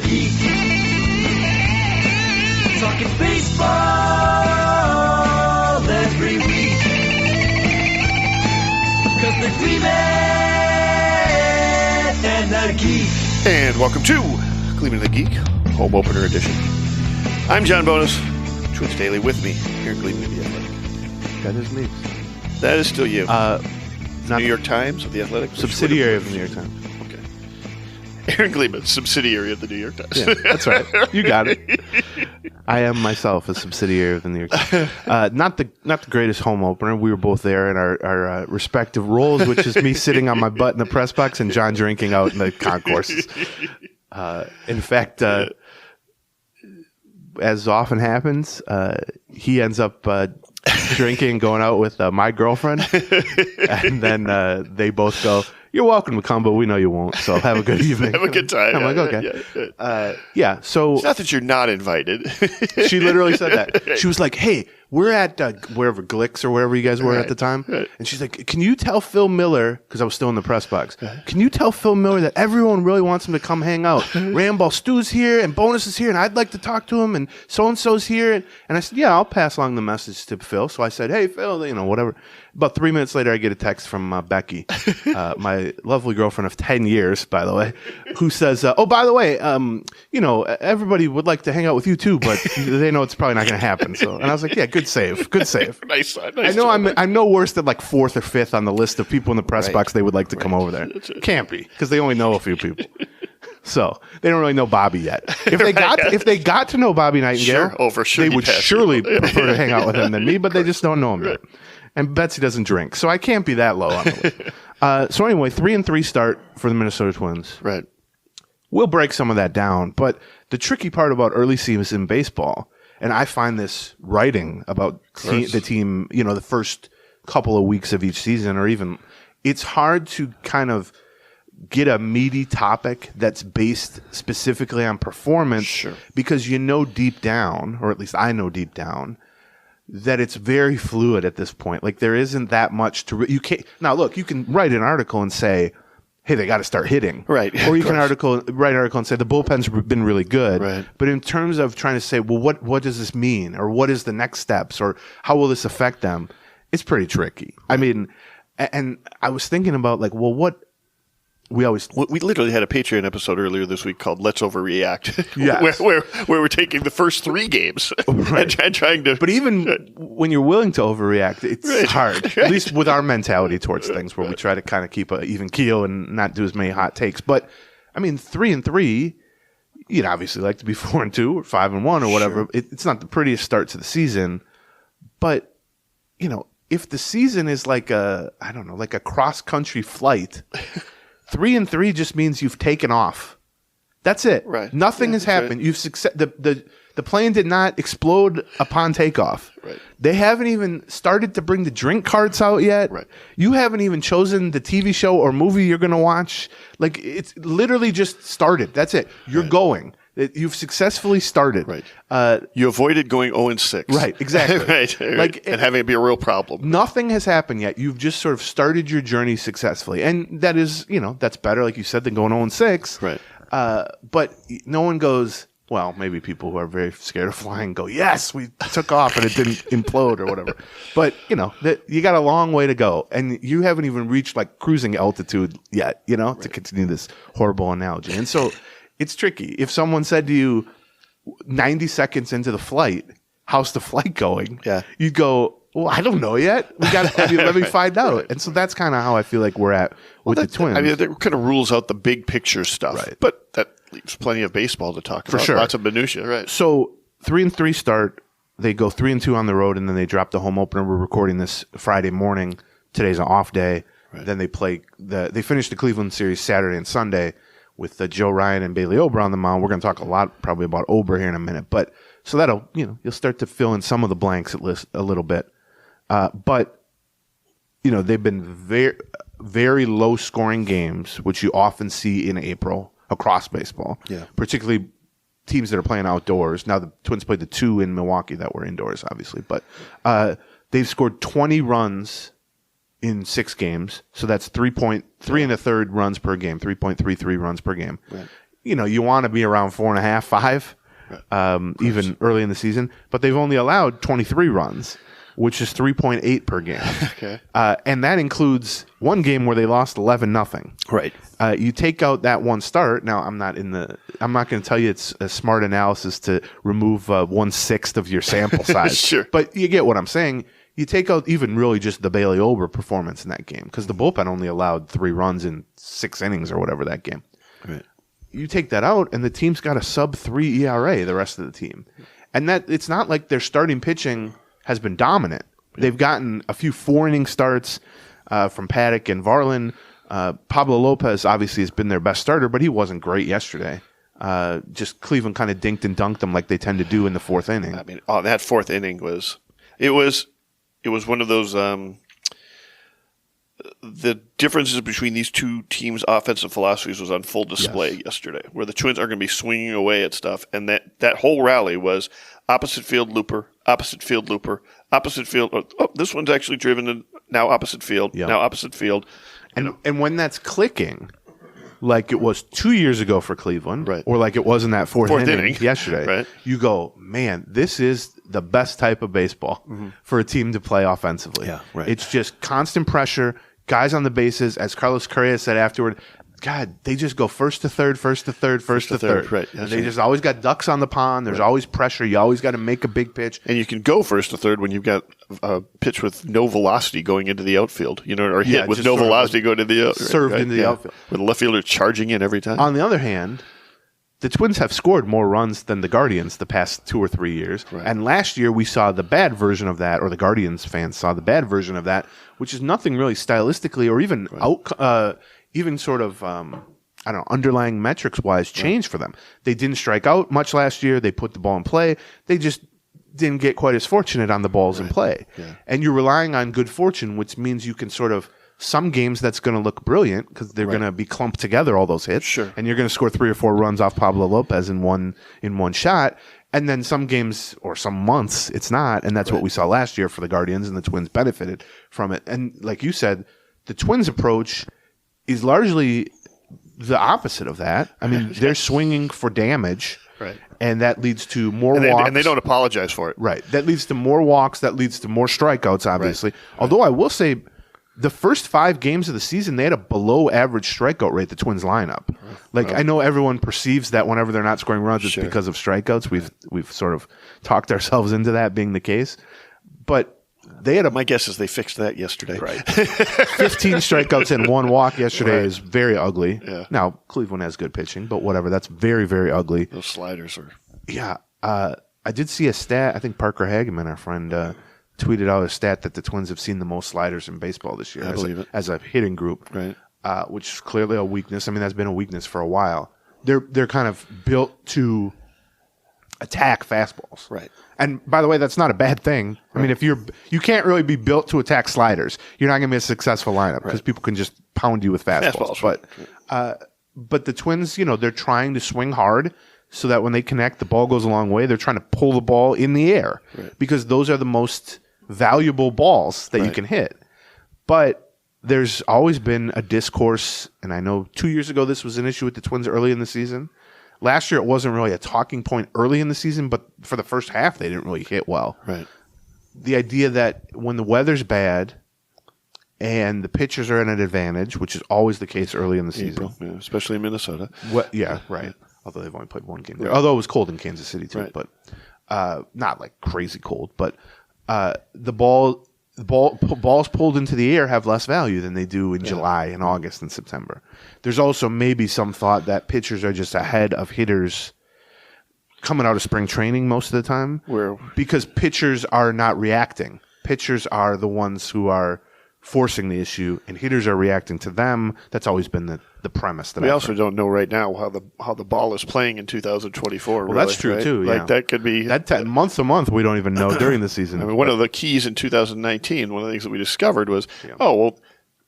Geek. Talking baseball every week. Cause they're Gleeman and the Geek. And welcome to Gleeman and the Geek, Home Opener Edition. I'm John Bonus, Twins Daily with me here at Gleeman and the Athletic. That is me. That is still you. Not New York Times of the Athletic? subsidiary of the New York Times. Okay. Aaron Gleeman, subsidiary of the New York Times. Yeah, that's right. You got it. I am myself a subsidiary of the New York Times. Not the greatest home opener. We were both there in our respective roles, which is me sitting on my butt in the press box and John drinking out in the concourses. In fact, as often happens, he ends up drinking, going out with my girlfriend, and then they both go, "You're welcome to come, but we know you won't, so have a good evening." Have a good time. I'm like, okay. So it's not that you're not invited. she literally said that. She was like, "Hey, we're at wherever, Glicks or wherever you guys were at the time." Right. And she's like, "Can you tell Phil Miller," because I was still in the press box, "can you tell Phil Miller that everyone really wants him to come hang out? Ramball Stu's here and Bonus is here and I'd like to talk to him and so-and-so's here." And I said, "Yeah, I'll pass along the message to Phil." So I said, "Hey, Phil, whatever." About 3 minutes later, I get a text from Becky, my lovely girlfriend of 10 years, by the way, who says, "Oh, by the way, everybody would like to hang out with you too, but they know it's probably not going to happen." So, and I was like, "Yeah, good save. nice I know I'm no worse than like fourth or fifth on the list of people in the press box they would like to come over there. Can't be, because they only know a few people. So they don't really know Bobby yet. If they got to know Bobby Nightingale, they would surely prefer to hang out with him than me, but they just don't know him yet. And Betsy doesn't drink, so I can't be that low on the list. So anyway, 3-3 start for the Minnesota Twins. Right. We'll break some of that down, but the tricky part about early season baseball, and I find this writing about the team, the first couple of weeks of each season, or even, it's hard to kind of get a meaty topic that's based specifically on performance, because deep down, or at least I know deep down, that it's very fluid at this point. Like, there isn't that much you can't. Now, look, you can write an article and say, "Hey, they got to start hitting," right? Or you can write an article and say the bullpen's been really good, right? But in terms of trying to say, well, what does this mean, or what is the next steps, or how will this affect them? It's pretty tricky. I mean, and I was thinking about what. We literally had a Patreon episode earlier this week called "Let's Overreact," yes. where we're taking the first 3 games and trying to. But even when you're willing to overreact, it's hard. Right. At least with our mentality towards things, where we try to kind of keep an even keel and not do as many hot takes. But I mean, 3-3, you'd obviously like to be 4-2 or 5-1 or whatever. Sure. It's not the prettiest start to the season, but if the season is like a cross country flight. 3-3 just means you've taken off. That's it. Right. Nothing has happened. Right. The plane did not explode upon takeoff. Right. They haven't even started to bring the drink carts out yet. Right. You haven't even chosen the TV show or movie you're going to watch. Like, it's literally just started. That's it. You're going. You've successfully started. Right. You avoided going 0-6. Right, exactly. Right. And having it be a real problem. Nothing has happened yet. You've just sort of started your journey successfully. And that is, that's better, like you said, than going 0-6. Right. But no one goes, well, maybe people who are very scared of flying go, yes, we took off and it didn't implode or whatever. But, you got a long way to go. And you haven't even reached like cruising altitude yet, to continue this horrible analogy. And so it's tricky. If someone said to you 90 seconds into the flight, how's the flight going? Yeah. You'd go, well, I don't know yet. We got to let me find out. And so that's kind of how I feel like we're at with the Twins. I mean, that kind of rules out the big picture stuff. Right. But that leaves plenty of baseball to talk about. For sure. Lots of minutia, right? So 3-3 start. They go 3-2 on the road, and then they drop the home opener. We're recording this Friday morning. Today's an off day. Right. Then they they finish the Cleveland series Saturday and Sunday with Joe Ryan and Bailey Ober on the mound. We're going to talk a lot probably about Ober here in a minute. But so that'll, you'll start to fill in some of the blanks at least a little bit. But they've been very, very low scoring games, which you often see in April across baseball. Yeah. Particularly teams that are playing outdoors. Now the Twins played the 2 in Milwaukee that were indoors, obviously. But they've scored 20 runs in 6 games. So that's 3.3 1/3 runs per game, 3.33 runs per game. Right. you want to be around 4.5, 5, even early in the season. But they've only allowed 23 runs, which is 3.8 per game. Okay. And that includes one game where they lost 11-0. Right. You take out that one start. Now, I'm not going to tell you it's a smart analysis to remove 1/6 of your sample size. Sure. But you get what I'm saying. You take out even really just the Bailey Ober performance in that game because the bullpen only allowed 3 runs in 6 innings or whatever that game. Right. You take that out, and the team's got a sub-3 ERA, the rest of the team. And that it's not like their starting pitching has been dominant. They've gotten a few 4-inning starts from Paddock and Varlin. Pablo Lopez obviously has been their best starter, but he wasn't great yesterday. Just Cleveland kind of dinked and dunked them like they tend to do in the 4th inning. I mean, that 4th inning was one of those the differences between these two teams' offensive philosophies was on full display yesterday, where the Twins are going to be swinging away at stuff, and that whole rally was opposite field looper, opposite field looper, opposite field. Oh, this one's actually driven in now opposite field, now opposite field. And when that's clicking, like it was 2 years ago for Cleveland, right, or like it was in that fourth inning yesterday, right, you go, man, this is the best type of baseball for a team to play offensively. Yeah, right. It's just constant pressure, guys on the bases. As Carlos Correa said afterward, God, they just go first to third, first to third, first to third. Right. And they just always got ducks on the pond. There's always pressure. You always got to make a big pitch. And you can go first to third when you've got a pitch with no velocity going into the outfield, or hit with no velocity going to the outfield. Served into the outfield. With the left fielder charging in every time. On the other hand, the Twins have scored more runs than the Guardians the past 2 or 3 years. Right. And last year we saw the bad version of that, or the Guardians fans saw the bad version of that, which is nothing really stylistically or even even sort of underlying metrics-wise changed for them. They didn't strike out much last year. They put the ball in play. They just didn't get quite as fortunate on the balls in play. Yeah. And you're relying on good fortune, which means you can sort of some games that's going to look brilliant because they're going to be clumped together, all those hits. Sure. And you're going to score 3 or 4 runs off Pablo Lopez in one shot. And then some games or some months it's not. And that's what we saw last year for the Guardians, and the Twins benefited from it. And like you said, the Twins' approach is largely the opposite of that. I mean, they're swinging for damage. Right. And that leads to more walks. And they don't apologize for it. Right. That leads to more walks. That leads to more strikeouts, obviously. Right. Although I will say the first 5 games of the season, they had a below-average strikeout rate, the Twins lineup. Like, I know everyone perceives that whenever they're not scoring runs, it's because of strikeouts. We've sort of talked ourselves into that being the case. But they had my guess is they fixed that yesterday. Right. 15 strikeouts and 1 walk yesterday is very ugly. Yeah. Now, Cleveland has good pitching, but whatever. That's very, very ugly. Those sliders are... Yeah. I did see a stat. I think Parker Hageman, our friend, tweeted out a stat that the Twins have seen the most sliders in baseball this year as a hitting group, right? Which is clearly a weakness. I mean, that's been a weakness for a while. They're kind of built to attack fastballs, right? And by the way, that's not a bad thing. Right. I mean, if you can't really be built to attack sliders, you're not going to be a successful lineup because people can just pound you with fastballs. But the Twins, they're trying to swing hard so that when they connect, the ball goes a long way. They're trying to pull the ball in the air because those are the most valuable balls that you can hit. But there's always been a discourse, and I know 2 years ago this was an issue with the Twins early in the season. Last year it wasn't really a talking point early in the season, but for the first half they didn't really hit well. Right. The idea that when the weather's bad and the pitchers are at an advantage, which is always the case early in the season. Yeah, especially in Minnesota. Right. Although they've only played 1 game there. Although it was cold in Kansas City too, but not like crazy cold. But the balls pulled into the air have less value than they do in July and August and September. There's also maybe some thought that pitchers are just ahead of hitters coming out of spring training most of the time, because pitchers are not reacting. Pitchers are the ones who are forcing the issue, and hitters are reacting to them. That's always been the premise. We also don't know right now how the ball is playing in 2024. Well, that's true too. Yeah. Like that could be month to month. We don't even know during the season. I mean, one of the keys in 2019, one of the things that we discovered was,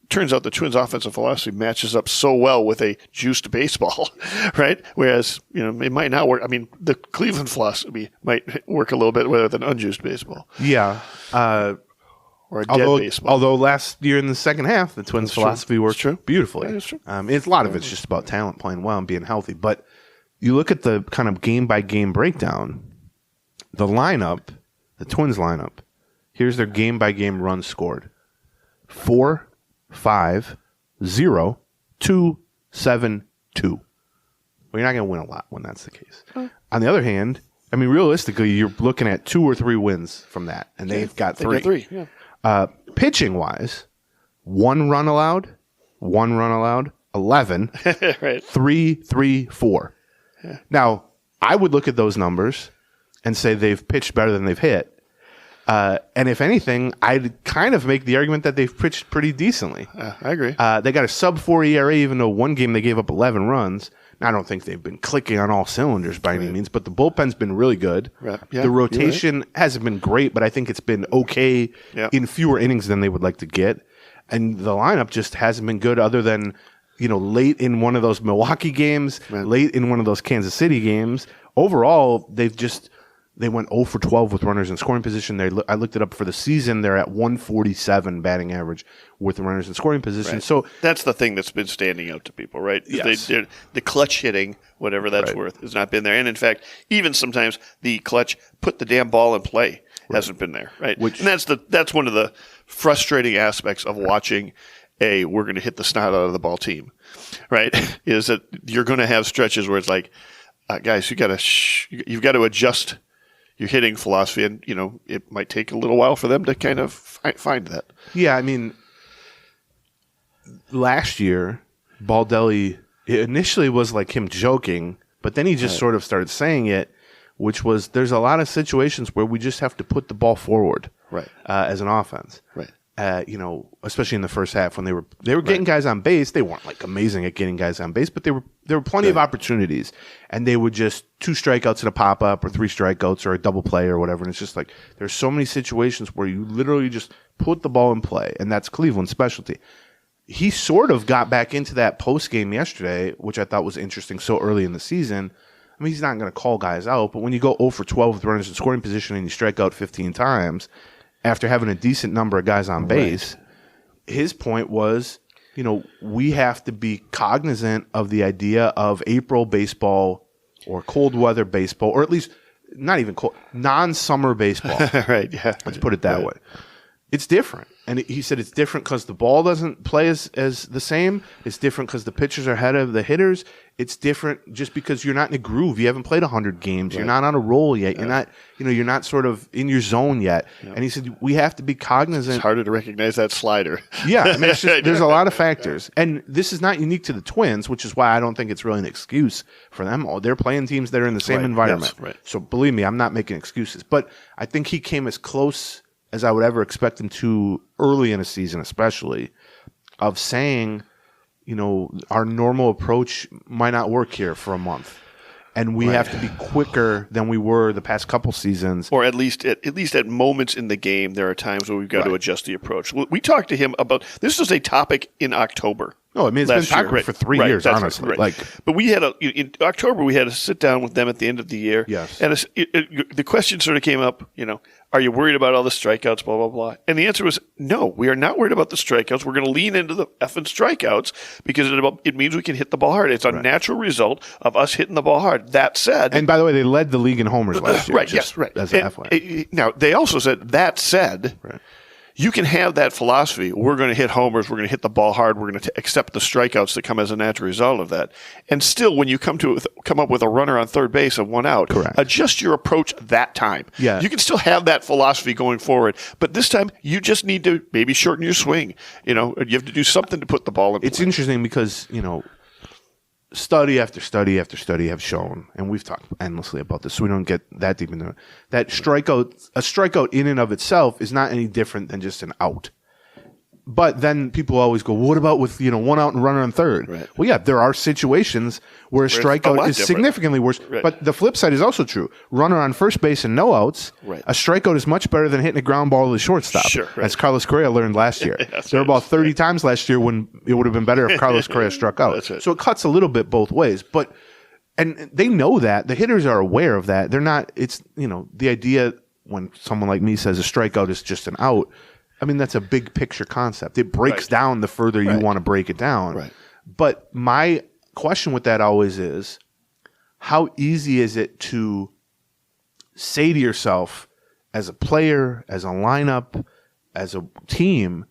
turns out the Twins' offensive philosophy matches up so well with a juiced baseball, right? Whereas, it might not work. I mean, the Cleveland philosophy might work a little bit with an unjuiced baseball. Yeah. Or a dead baseball. Although last year in the second half, the Twins' philosophy worked beautifully. That is true. A lot of it's just about talent, playing well, and being healthy. But you look at the kind of game-by-game breakdown, the lineup, the Twins lineup, here's their game-by-game runs scored. 4, 5, 0, 2, 7, 2. Well, you're not going to win a lot when that's the case. On the other hand, I mean, realistically, you're looking at 2 or 3 wins from that, and they've got 3. They got 3, yeah. Pitching-wise, 1 run allowed, 11, Right. 3, 3, 4. Yeah. Now, I would look at those numbers and say they've pitched better than they've hit. And if anything, I'd kind of make the argument that they've pitched pretty decently. I agree. They got a sub-4 ERA, even though one game they gave up 11 runs. Now, I don't think they've been clicking on all cylinders by any means, but the bullpen's been really good. Right. Yeah, the rotation hasn't been great, but I think it's been okay in fewer innings than they would like to get. And the lineup just hasn't been good other than, late in one of those Milwaukee games, late in one of those Kansas City games. Overall, they went 0 for 12 with runners in scoring position. I looked it up for the season. They're at 147 batting average with runners in scoring position. Right. So that's the thing that's been standing out to people, right? Yes. The clutch hitting, whatever that's worth, has not been there. And in fact, even sometimes the clutch put the damn ball in play hasn't been there, right? And that's one of the frustrating aspects of watching we're going to hit the snot out of the ball team, right? Is that you're going to have stretches where it's like, guys, you've got to adjust your hitting philosophy, and it might take a little while for them to kind of find that. Yeah, I mean, last year, Baldelli initially was like him joking, but then he just sort of started saying it, which was there's a lot of situations where we just have to put the ball forward, as an offense, especially in the first half when they were getting guys on base. They weren't like amazing at getting guys on base, but there were plenty of opportunities, and they would just 2 strikeouts and a pop up, or 3 strikeouts, or a double play, or whatever. And it's just like there's so many situations where you literally just put the ball in play, and that's Cleveland's specialty. He sort of got back into that post game yesterday, which I thought was interesting so early in the season. I mean, he's not going to call guys out, but when you go 0 for 12 with runners in scoring position and you strike out 15 times after having a decent number of guys on base, his point was, we have to be cognizant of the idea of April baseball or cold weather baseball, or at least not even cold, non-summer baseball. Right, yeah. Let's put it that way. It's different. And he said it's different because the ball doesn't play as the same. It's different because the pitchers are ahead of the hitters. It's different just because you're not in a groove. You haven't played 100 games. Right. You're not on a roll yet. You're not, you're not sort of in your zone yet. And he said we have to be cognizant. It's harder to recognize that slider. Yeah, I mean, there's a lot of factors. And this is not unique to the Twins, which is why I don't think it's really an excuse for them. They're playing teams that are in the same environment. Yes, So believe me, I'm not making excuses. But I think he came as close as I would ever expect him to early in a season, especially, of saying, our normal approach might not work here for a month. And we have to be quicker than we were the past couple seasons. Or at least at moments in the game, there are times where we've got to adjust the approach. We talked to him about – this was a topic in October. No, I mean, it's been talking for 3 years, honestly. Right. But we had in October, we had to sit down with them at the end of the year. Yes. And the question sort of came up, are you worried about all the strikeouts, blah, blah, blah. And the answer was, no, we are not worried about the strikeouts. We're going to lean into the effing strikeouts because it means we can hit the ball hard. It's a natural result of us hitting the ball hard. That said. And by the way, they led the league in homers last year. Right, yes, right. As an FYI. Now, they also said, that said. Right. You can have that philosophy. We're going to hit homers. We're going to hit the ball hard. We're going to accept the strikeouts that come as a natural result of that. And still, when you come up with a runner on third base of 1 out, adjust your approach that time. Yeah. You can still have that philosophy going forward, but this time you just need to maybe shorten your swing. You have to do something to put the ball in play. It's interesting because study after study after study have shown, and we've talked endlessly about this, so we don't get that deep into it, that a strikeout in and of itself is not any different than just an out. But then people always go, what about with 1 out and runner on third? Right. Well, yeah, there are situations where a strikeout is significantly worse. Right. But the flip side is also true. Runner on first base and no outs, a strikeout is much better than hitting a ground ball to the shortstop. Sure, right. As Carlos Correa learned last year. There were about 30 times last year when it would have been better if Carlos Correa struck out. That's right. So it cuts a little bit both ways. And they know that. The hitters are aware of that. They're not, the idea when someone like me says a strikeout is just an out, I mean, that's a big picture concept. It breaks down the further you want to break it down. Right. But my question with that always is, how easy is it to say to yourself as a player, as a lineup, as a team,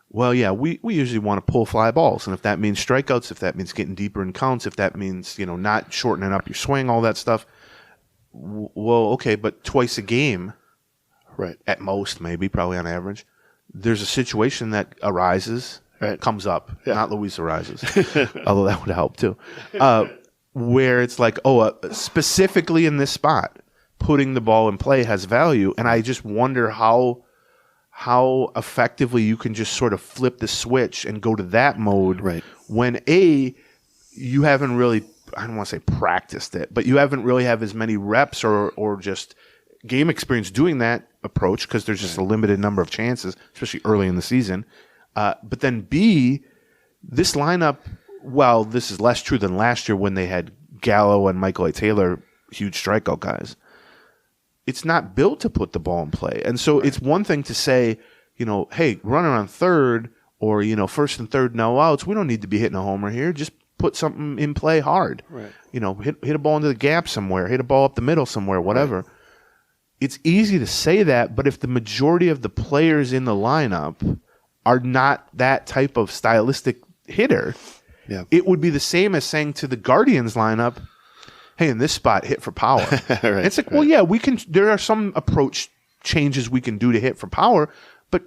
well, yeah, we usually want to pull fly balls. And if that means strikeouts, if that means getting deeper in counts, if that means, not shortening up your swing, all that stuff, well, okay, but twice a game, right, at most, maybe, probably on average, there's a situation that arises, comes up, not Luis arises, although that would help too, where it's like, specifically in this spot, putting the ball in play has value. And I just wonder how effectively you can just sort of flip the switch and go to that mode when you haven't really, I don't want to say practiced it, but you haven't really have as many reps or just game experience doing that approach, because there's just a limited number of chances, especially early in the season. But then B, this lineup, while this is less true than last year when they had Gallo and Michael A. Taylor, huge strikeout guys, it's not built to put the ball in play. And so it's one thing to say, hey, runner on third or, first and third, no outs. We don't need to be hitting a homer here. Just put something in play hard. Right. Hit a ball into the gap somewhere, hit a ball up the middle somewhere, whatever. Right. It's easy to say that, but if the majority of the players in the lineup are not that type of stylistic hitter, it would be the same as saying to the Guardians lineup, hey, in this spot, hit for power. It's like, well, yeah, we can. There are some approach changes we can do to hit for power, but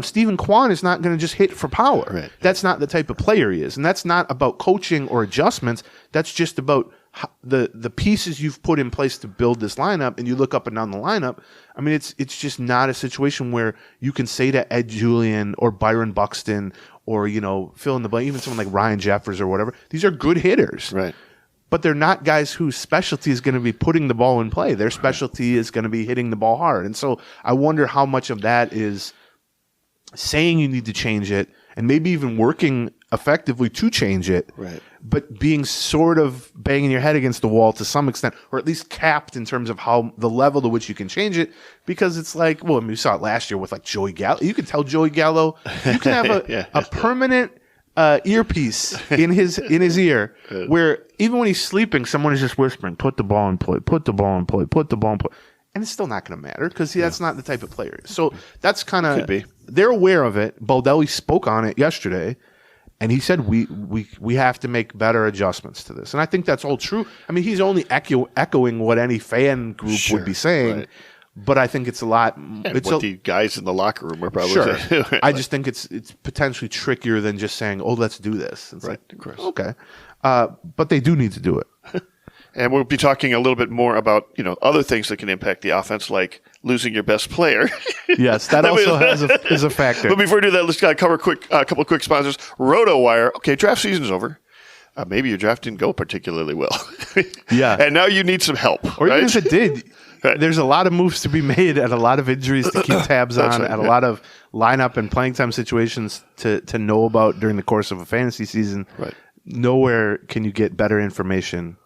Stephen Kwan is not going to just hit for power. Right. That's not the type of player he is, and that's not about coaching or adjustments. That's just about the pieces you've put in place to build this lineup. And you look up and down the lineup. I mean, it's just not a situation where you can say to Ed Julian or Byron Buxton or fill in the blank, even someone like Ryan Jeffers or whatever. These are good hitters, right? But they're not guys whose specialty is going to be putting the ball in play. Their specialty is going to be hitting the ball hard. And so I wonder how much of that is saying you need to change it and maybe even working effectively to change it, but being sort of banging your head against the wall to some extent, or at least capped in terms of how the level to which you can change it. Because it's like, well, I mean, we saw it last year with like Joey Gallo. You could tell Joey Gallo, you can have a permanent earpiece in his ear, where even when he's sleeping, someone is just whispering, "Put the ball in play, put the ball in play, put the ball in play," and it's still not going to matter because that's not the type of player. So that's kind of, they're aware of it. Baldelli spoke on it yesterday, and he said we have to make better adjustments to this, and I think that's all true. I mean, he's only echoing what any fan group would be saying. Right. But I think it's a lot. It's what the guys in the locker room are probably saying. I just think it's potentially trickier than just saying, "Oh, let's do this." It's right, like, of course. Okay, but they do need to do it. And we'll be talking a little bit more about other things that can impact the offense, like losing your best player. Yes, that also is a factor. But before we do that, let's cover a couple of quick sponsors. RotoWire. Okay, draft season's over. Maybe your draft didn't go particularly well. Yeah, and now you need some help. Or even if it did. Right. There's a lot of moves to be made and a lot of injuries to keep tabs on and a lot of lineup and playing time situations to know about during the course of a fantasy season. Right. Nowhere can you get better information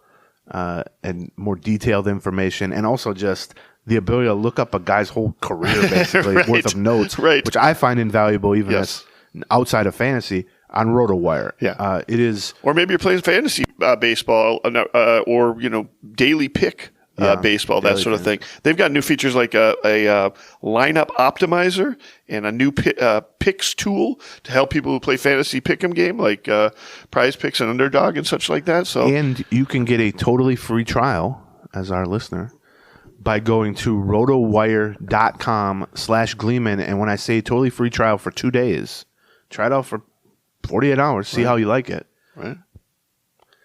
and more detailed information, and also just the ability to look up a guy's whole career basically worth of notes, which I find invaluable even as outside of fantasy on RotoWire. Yeah. It is. Or maybe you're playing fantasy baseball or daily pick. Baseball, that sort of thing. They've got new features like a lineup optimizer and a new picks tool to help people who play fantasy pick'em game, like Prize Picks and Underdog and such like that. So, and you can get a totally free trial as our listener by going to rotowire.com/Gleeman. And when I say totally free trial for 2 days, try it out for 48 hours, see how you like it. Right.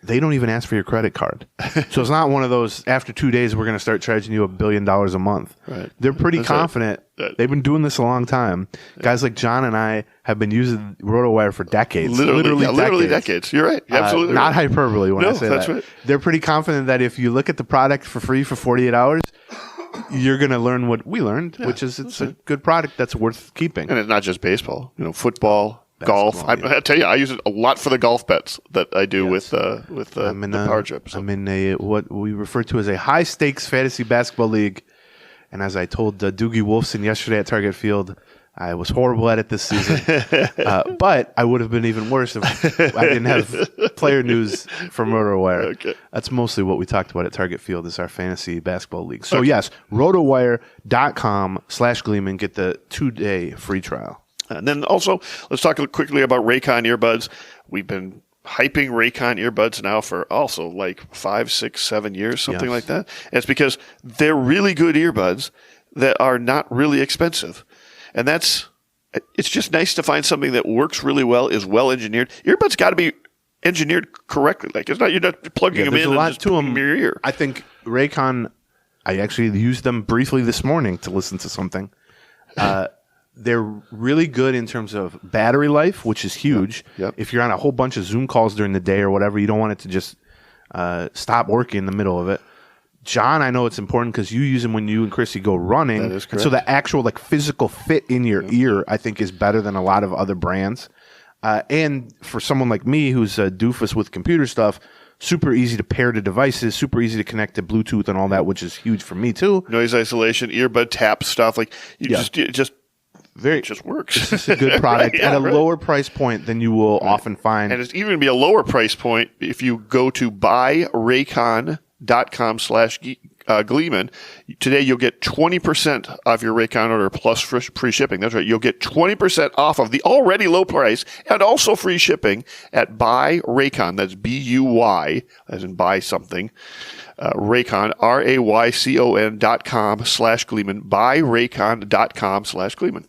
They don't even ask for your credit card. So it's not one of those, after 2 days, we're going to start charging you $1 billion a month. Right. They're pretty confident. Right. They've been doing this a long time. Yeah. Guys like John and I have been using RotoWire for decades. Literally decades. You're right. You're absolutely not hyperbole when I say that's that. Right. They're pretty confident that if you look at the product for free for 48 hours, you're going to learn what we learned, which is it's a good product that's worth keeping. And it's not just baseball. Football, golf. I tell you, I use it a lot for the golf bets that I do with the Power Trip. So. I'm in what we refer to as a high stakes fantasy basketball league, and as I told Doogie Wolfson yesterday at Target Field, I was horrible at it this season, but I would have been even worse if I didn't have player news from RotoWire. Okay. That's mostly what we talked about at Target Field is our fantasy basketball league. So yes, rotowire.com/Gleeman. Get the 2-day free trial. And then also, let's talk quickly about Raycon earbuds. We've been hyping Raycon earbuds now for also like 5, 6, 7 years, something like that. And it's because they're really good earbuds that are not really expensive. And it's just nice to find something that works really well, is well engineered. Earbuds got to be engineered correctly. Like you're not plugging them in a lot and just to them. in your ear. I think Raycon, I actually used them briefly this morning to listen to something. They're really good in terms of battery life, which is huge. Yep. If you're on a whole bunch of Zoom calls during the day or whatever, you don't want it to just stop working in the middle of it. John, I know it's important because you use them when you and Chrissy go running. That is correct. So the actual physical fit in your ear, I think, is better than a lot of other brands. And for someone like me who's a doofus with computer stuff, super easy to pair to devices, super easy to connect to Bluetooth and all that, which is huge for me too. Noise isolation, earbud tap stuff. Like it just works. It's a good product at a lower price point than you will often find. And it's even going to be a lower price point if you go to buyraycon.com/Gleeman. Today you'll get 20% off your Raycon order plus free shipping. That's right. You'll get 20% off of the already low price and also free shipping at buyraycon. That's B-U-Y, as in buy something. Raycon, RAYCON.com/Gleeman. Buyraycon.com/Gleeman.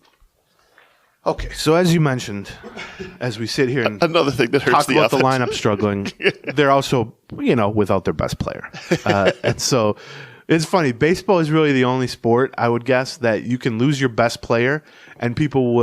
Okay, so as you mentioned, as we sit here and another thing that hurts talk about the offense. lineup struggling, they're also, without their best player. And so it's funny. Baseball is really the only sport, I would guess, that you can lose your best player and people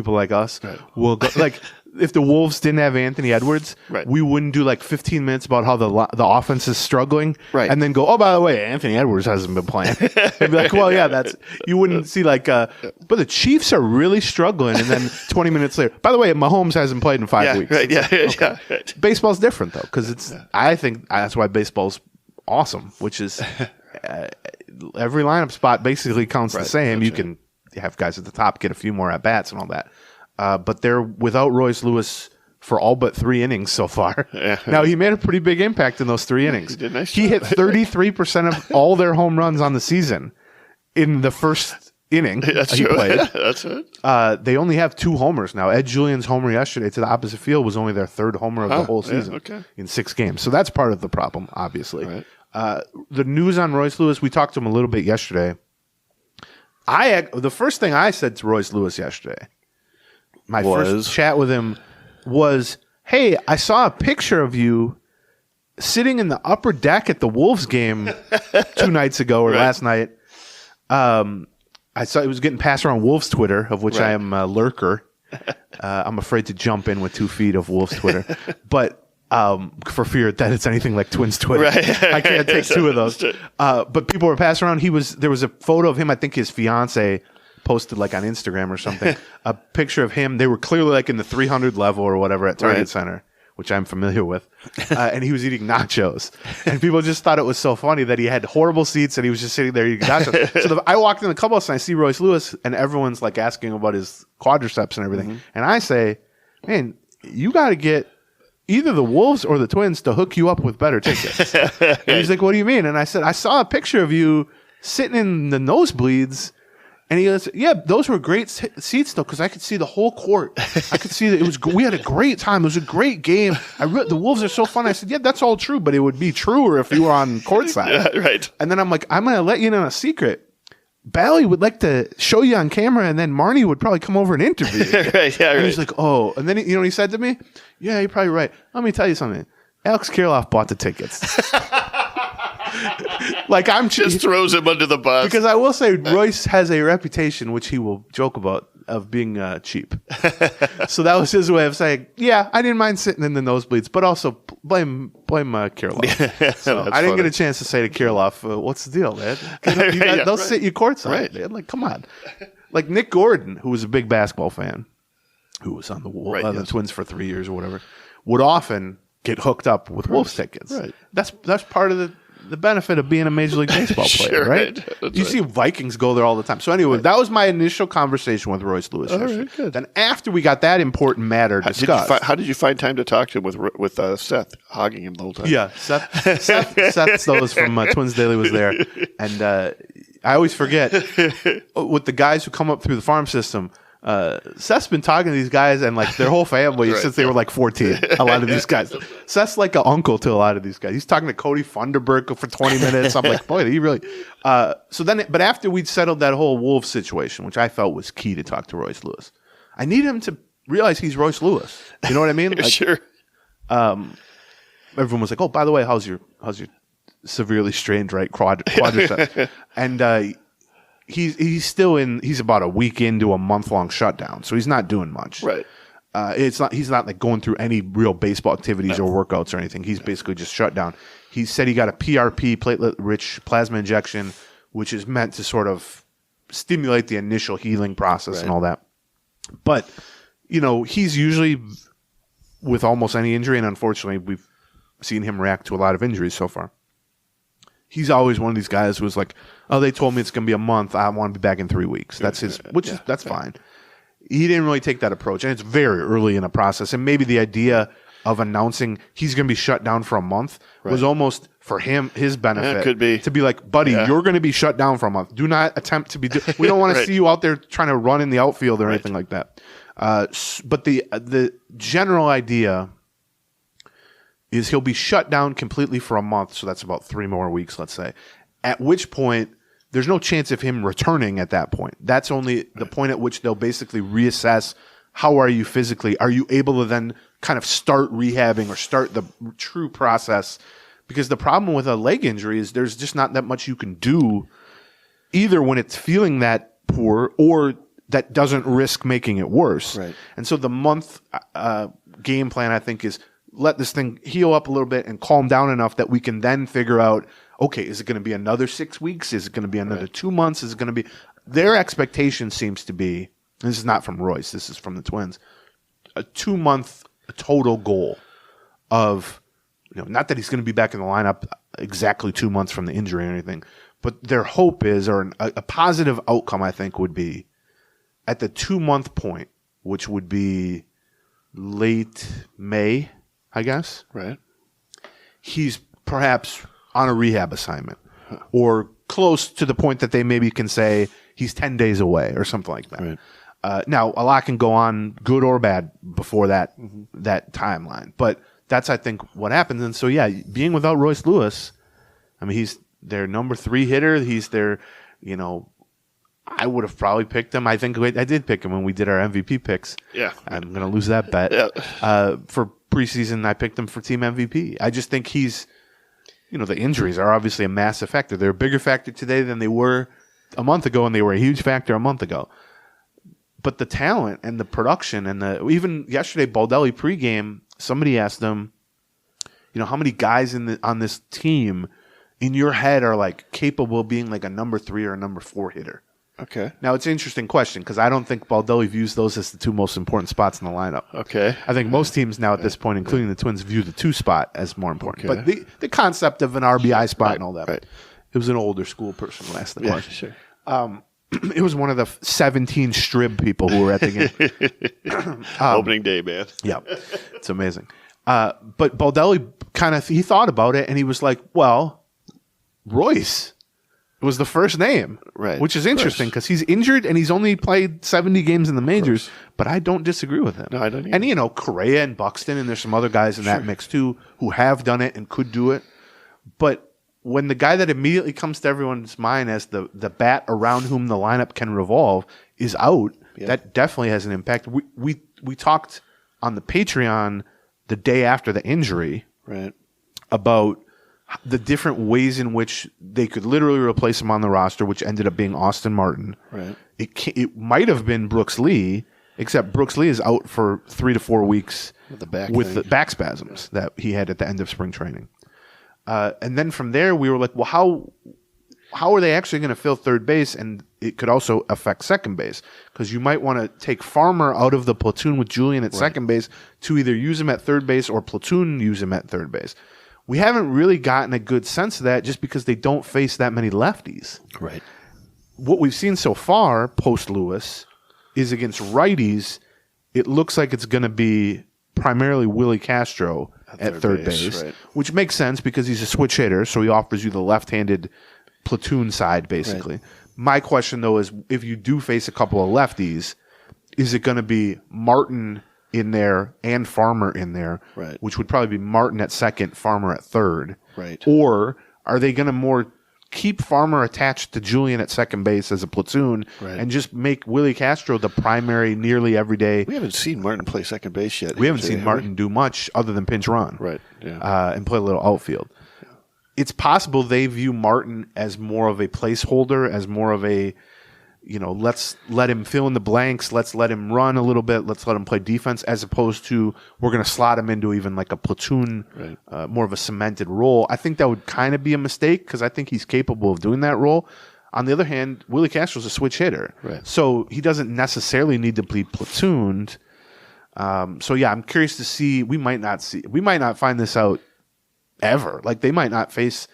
like us, will go, like, if the Wolves didn't have Anthony Edwards, we wouldn't do 15 minutes about how the offense is struggling, and then go, oh, by the way, Anthony Edwards hasn't been playing. They'd be like, well, yeah, you wouldn't see but the Chiefs are really struggling, and then 20 minutes later, by the way, Mahomes hasn't played in 5 weeks. Right. Baseball's different though, because I think that's why baseball's awesome, which is every lineup spot basically counts the same. You can have guys at the top get a few more at bats and all that. But they're without Royce Lewis for all but 3 innings so far. Now, he made a pretty big impact in those 3 innings. He did a nice He job. hit 33% of all their home runs on the season in the first inning he played. That's it. They only have 2 homers now. Ed Julian's homer yesterday to the opposite field was only their 3rd homer of the whole season in 6 games. So that's part of the problem, obviously. Right. The news on Royce Lewis, we talked to him a little bit yesterday. The first thing I said to Royce Lewis yesterday, my first chat with him was, hey, I saw a picture of you sitting in the upper deck at the Wolves game 2 nights ago or last night. I saw it was getting passed around Wolves Twitter, of which I am a lurker. I'm afraid to jump in with 2 feet of Wolves Twitter. But for fear that it's anything like Twins Twitter. I can't take 2 of those. But people were passing around. There was a photo of him, I think his fiance posted on Instagram or something, a picture of him. They were clearly in the 300 level or whatever at Target Center, which I'm familiar with. And he was eating nachos. And people just thought it was so funny that he had horrible seats and he was just sitting there eating nachos. So I walked in the clubhouse and I see Royce Lewis and everyone's asking about his quadriceps and everything. And I say, man, you got to get either the Wolves or the Twins to hook you up with better tickets. And he's like, what do you mean? And I said, I saw a picture of you sitting in the nosebleeds. And he goes, yeah, those were great seats, though, because I could see the whole court. I could see that we had a great time. It was a great game. The Wolves are so fun. I said, yeah, that's all true, but it would be truer if you were on courtside. Right. And then I'm like, I'm going to let you in on a secret. Bally would like to show you on camera, and then Marnie would probably come over and interview you. And he's like, oh. And then, what he said to me? Yeah, you're probably right. Let me tell you something. Alex Kirilloff bought the tickets. I'm just throws him under the bus. Because I will say Royce has a reputation, which he will joke about, of being cheap. So that was his way of saying, yeah, I didn't mind sitting in the nosebleeds, but also blame Kirilloff. So I didn't get a chance to say to Kirilloff, what's the deal, man? They'll sit you courtside, man. Come on. Nick Gordon, who was a big basketball fan, who was on the Twins for 3 years or whatever, would often get hooked up with Wolves tickets. That's part of the benefit of being a Major League Baseball player, right? That's You right. see Vikings go there all the time. So anyway, that was my initial conversation with Royce Lewis. All right, good. Then after we got that important matter discussed. How did you find time to talk to him with Seth, hogging him the whole time? Yeah, Seth Stollis from Twins Daily was there. And I always forget, with the guys who come up through the farm system, Seth's been talking to these guys and like their whole family since they were like 14. A lot of these guys. Seth's like an uncle to a lot of these guys. He's talking to Cody Funderburk for 20 minutes. I'm like, boy, he really. But after we'd settled that whole Wolves situation, which I felt was key to talk to Royce Lewis, I need him to realize he's Royce Lewis. You know what I mean? Like, Sure. Everyone was like, "Oh, by the way, how's your severely strained right quadricep?" And he's about a week into a month-long shutdown, so he's not doing much. Right. He's not like going through any real baseball activities or workouts or anything. He's basically just shut down. He said he got a PRP, platelet-rich plasma injection, which is meant to sort of stimulate the initial healing process and all that. But, he's usually with almost any injury, and unfortunately we've seen him react to a lot of injuries so far. He's always one of these guys who was like, "Oh, they told me it's going to be a month. I want to be back in 3 weeks." That's that's fine. He didn't really take that approach, and it's very early in the process. And maybe the idea of announcing he's going to be shut down for a month was almost for him his benefit. Could be to be like, "Buddy, you're going to be shut down for a month. Do not attempt to be. We don't want to see you out there trying to run in the outfield or anything like that." But the general idea is he'll be shut down completely for a month, so that's about 3 more weeks, let's say, at which point there's no chance of him returning at that point. That's only the point at which they'll basically reassess how are you physically. Are you able to then kind of start rehabbing or start the true process? Because the problem with a leg injury is there's just not that much you can do either when it's feeling that poor or that doesn't risk making it worse. Right. And so the month game plan, I think, is let this thing heal up a little bit and calm down enough that we can then figure out, okay, is it going to be another 6 weeks? Is it going to be another 2 months? Is it going to be – their expectation seems to be – this is not from Royce. This is from the Twins – a 2-month total goal of not that he's going to be back in the lineup exactly 2 months from the injury or anything, but their hope is, or a positive outcome, I think, would be at the 2-month point, which would be late May, I guess. Right. He's perhaps on a rehab assignment or close to the point that they maybe can say he's 10 days away or something like that. Right. Now, a lot can go on, good or bad, before that timeline. But that's, I think, what happens. And so, yeah, being without Royce Lewis, I mean, he's their number 3 hitter. He's their, I would have probably picked him. I think I did pick him when we did our MVP picks. Yeah. I'm going to lose that bet. For preseason, I picked him for team MVP. I just think he's, the injuries are obviously a massive factor. They're a bigger factor today than they were a month ago, and they were a huge factor a month ago. But the talent and the production and even yesterday, Baldelli pregame, somebody asked him, how many guys on this team in your head are like capable of being like a number 3 or a number 4 hitter? Okay. Now, it's an interesting question because I don't think Baldelli views those as the 2 most important spots in the lineup. Okay. I think most teams now at this point, including the Twins, view the 2 spot as more important. But the concept of an RBI spot and all that, it was an older school person who asked the question. Sure. It was one of the 17 Strib people who were at the game. Opening day, man. Yeah, it's amazing. But Baldelli he thought about it and he was like, well, Royce was the first name, right? Which is interesting because he's injured and he's only played 70 games in the majors. But I don't disagree with him. No, I don't either. And Correa and Buxton, and there's some other guys in that mix too who have done it and could do it. But when the guy that immediately comes to everyone's mind as the bat around whom the lineup can revolve is out, that definitely has an impact. We talked on the Patreon the day after the injury, right, about the different ways in which they could literally replace him on the roster, which ended up being Austin Martin. Right. It might have been Brooks Lee, except Brooks Lee is out for 3 to 4 weeks with the back spasms that he had at the end of spring training. And then from there, we were like, well, how are they actually going to fill third base? And it could also affect second base because you might want to take Farmer out of the platoon with Julian at second base to either use him at third base or platoon use him at third base. we haven't really gotten a good sense of that just because they don't face that many lefties. Right. What we've seen so far post Lewis is against righties, it looks like it's going to be primarily Willie Castro at third base, right. which makes sense because he's a switch hitter, so he offers you the left-handed platoon side, basically. Right. My question, though, is if you do face a couple of lefties, is it going to be Martin in there and Farmer in there, right. which would probably be Martin at second, Farmer at third? Right. Or are they going to more keep Farmer attached to Julian at second base as a platoon right. and just make Willie Castro the primary nearly every day? We haven't seen Martin play second base yet. We haven't seen Martin do much other than pinch run. Right. Yeah. And play a little outfield. Yeah. It's possible they view Martin as more of a placeholder, as more of a, let's let him fill in the blanks, let's let him run a little bit, let's let him play defense, as opposed to we're going to slot him into even like a platoon, right. More of a cemented role. I think that would kind of be a mistake because I think he's capable of doing that role. On the other hand, Willie Castro's a switch hitter, right. so he doesn't necessarily need to be platooned. So yeah, I'm curious to see. We might not find this out ever. Like they might not face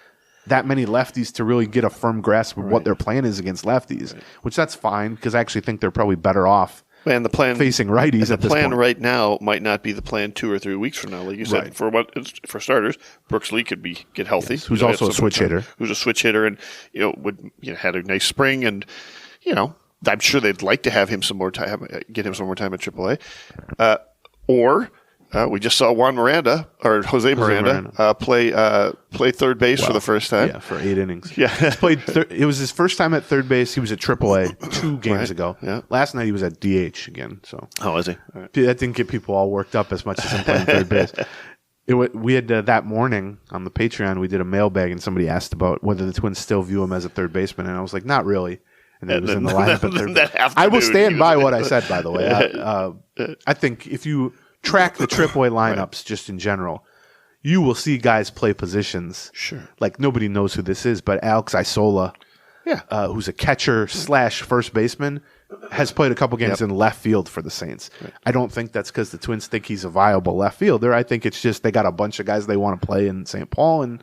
that many lefties to really get a firm grasp of what their plan is against lefties, which that's fine because I actually think they're probably better off and the plan facing righties at this point. The plan right now might not be the plan 2 or 3 weeks from now. Like you said, for starters, Brooks Lee could get healthy. Yes, who's also a switch hitter. Who's a switch hitter and had a nice spring and I'm sure they'd like to have him some more time, get him some more time at AAA. Or we just saw Jose Miranda play third base for the first time. Yeah, for 8 innings. Yeah, it was his first time at third base. He was at AAA 2 games ago. Yeah. Last night he was at DH again. So was he? Right. That didn't get people all worked up as much as him playing third base. We had that morning on the Patreon, we did a mailbag and somebody asked about whether the Twins still view him as a third baseman, and I was like, not really. And he was in the lineup at third base. I will stand by what I said, by the way. I think if you track the AAA lineups just in general, you will see guys play positions. Sure. Like nobody knows who this is, but Alex Isola, who's a catcher / first baseman, has played a couple games in left field for the Saints. Right. I don't think that's because the Twins think he's a viable left fielder. I think it's just they got a bunch of guys they want to play in St. Paul, and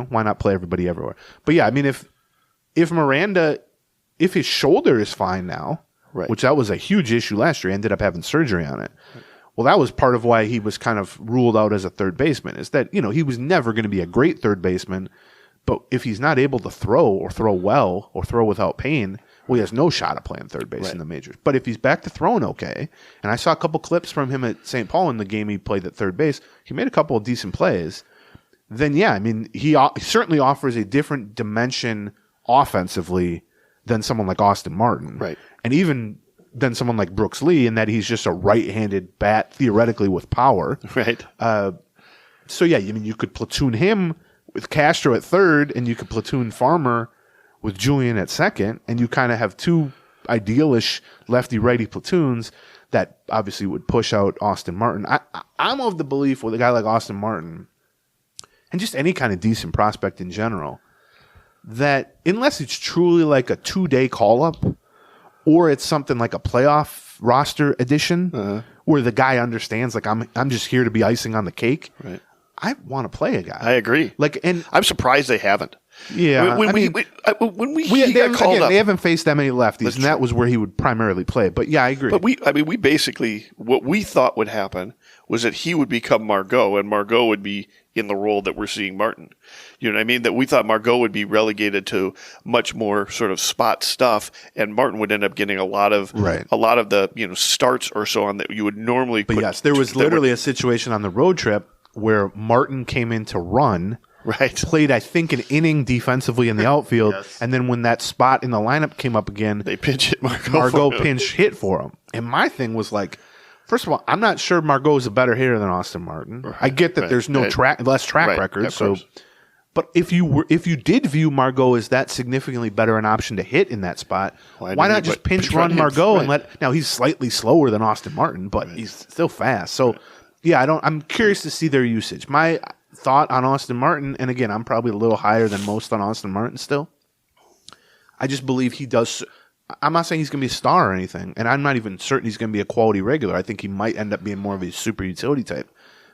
why not play everybody everywhere? But yeah, I mean, if Miranda, if his shoulder is fine now, which that was a huge issue last year, he ended up having surgery on it. Right. Well, that was part of why he was kind of ruled out as a third baseman, is that, he was never going to be a great third baseman, but if he's not able to throw or throw well or throw without pain, well, he has no shot at playing third base in the majors. But if he's back to throwing okay, and I saw a couple clips from him at St. Paul in the game he played at third base, he made a couple of decent plays, then yeah, I mean, he certainly offers a different dimension offensively than someone like Austin Martin. Right. And even than someone like Brooks Lee in that he's just a right-handed bat theoretically with power. Right. So yeah, I mean, you could platoon him with Castro at third, and you could platoon Farmer with Julian at second, and you kind of have 2 idealish lefty-righty platoons that obviously would push out Austin Martin. I'm of the belief with a guy like Austin Martin, and just any kind of decent prospect in general, that unless it's truly like a 2-day call-up, or it's something like a playoff roster addition, where the guy understands, like, I'm just here to be icing on the cake. Right. I want to play a guy. I agree. Like, and I'm surprised they haven't. Yeah, when we got called up, they haven't faced that many lefties, and that was where he would primarily play. But yeah, I agree. But we basically, what we thought would happen was that he would become Margot, and Margot would be in the role that we're seeing Martin. You know what I mean? That we thought Margot would be relegated to much more sort of spot stuff, and Martin would end up getting a lot of the starts or so on that you would normally. But yes, there was literally a situation on the road trip where Martin came in to run. Right. Played, I think, an inning defensively in the outfield, and then when that spot in the lineup came up again, they pinch hit Margot pinch hit for him. And my thing was like, first of all, I'm not sure Margot is a better hitter than Austin Martin. Right. I get that there's no less track record. So, but if you did view Margot as that significantly better an option to hit in that spot, why not just pinch run Margot and let? Now he's slightly slower than Austin Martin, but he's still fast. So, yeah, I'm curious to see their usage. My thought on Austin Martin, and again, I'm probably a little higher than most on Austin Martin still. I just believe he does. I'm not saying he's going to be a star or anything, and I'm not even certain he's going to be a quality regular. I think he might end up being more of a super utility type.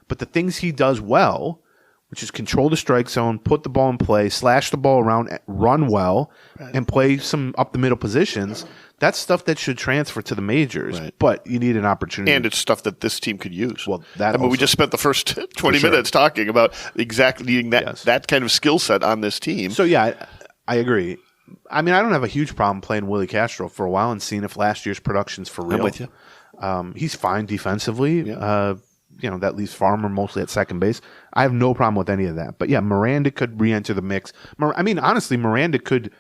But the things he does well, which is control the strike zone, put the ball in play, slash the ball around, run well, and play some up the middle positions. That's stuff that should transfer to the majors, but you need an opportunity. And it's stuff that this team could use. Well, we just spent the first 20 minutes talking about exactly needing that kind of skill set on this team. So, yeah, I agree. I mean, I don't have a huge problem playing Willie Castro for a while and seeing if last year's production's for real. I'm with you. He's fine defensively. Yeah. That leaves Farmer mostly at second base. I have no problem with any of that. But yeah, Miranda could re-enter the mix. I mean, honestly, Miranda could,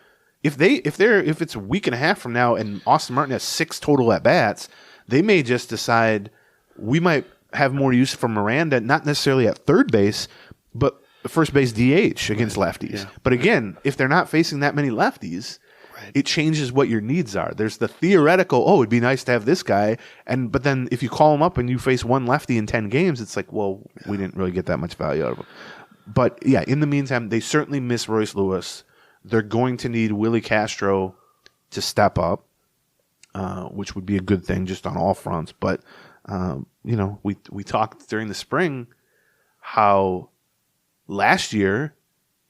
if it's a week and a half from now and Austin Martin has 6 total at bats, they may just decide we might have more use for Miranda, not necessarily at third base, but first base DH against lefties. Yeah. But again, if they're not facing that many lefties, it changes what your needs are. There's the theoretical, it'd be nice to have this guy, but then if you call him up and you face one lefty in 10 games, it's like, well, we didn't really get that much value out of him. But yeah, in the meantime, they certainly miss Royce Lewis. They're going to need Willie Castro to step up, which would be a good thing just on all fronts. But we talked during the spring how last year,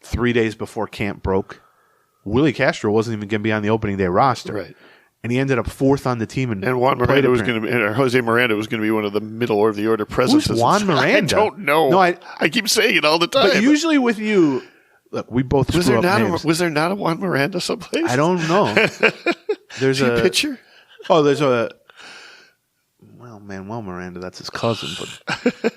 3 days before camp broke, Willie Castro wasn't even going to be on the opening day roster. Right. And he ended up 4th on the team. And Juan Miranda was going to be, and Jose Miranda was going to be one of the middle of the order presences. Who's Juan Miranda? I don't know. No, I keep saying it all the time. But usually with you, look, we both was screw there up not names. Was there not a Juan Miranda someplace? I don't know. There's a pitcher. Oh, there's a. Well, Manuel Miranda, that's his cousin, but.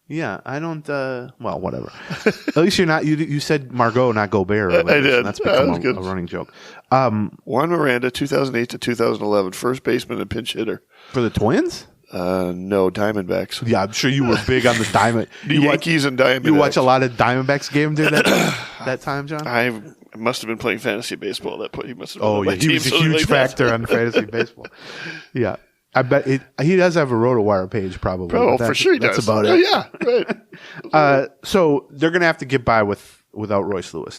Yeah, I don't. Well, whatever. At least you're not. You said Margot, not Gobert. I did. So that's become a running joke. Juan Miranda, 2008 to 2011, first baseman and pinch hitter For the Twins? No, Diamondbacks. Yeah, I'm sure you were big on the Diamond. Yankees and Diamondbacks. You watch a lot of Diamondbacks game during that time, John? I must have been playing fantasy baseball at that point. He must have been on my team. He was a huge factor on fantasy baseball. Yeah. I bet he does have a RotoWire page, probably. Oh, for sure he does. That's about it. Yeah, right. So they're going to have to get by without Royce Lewis.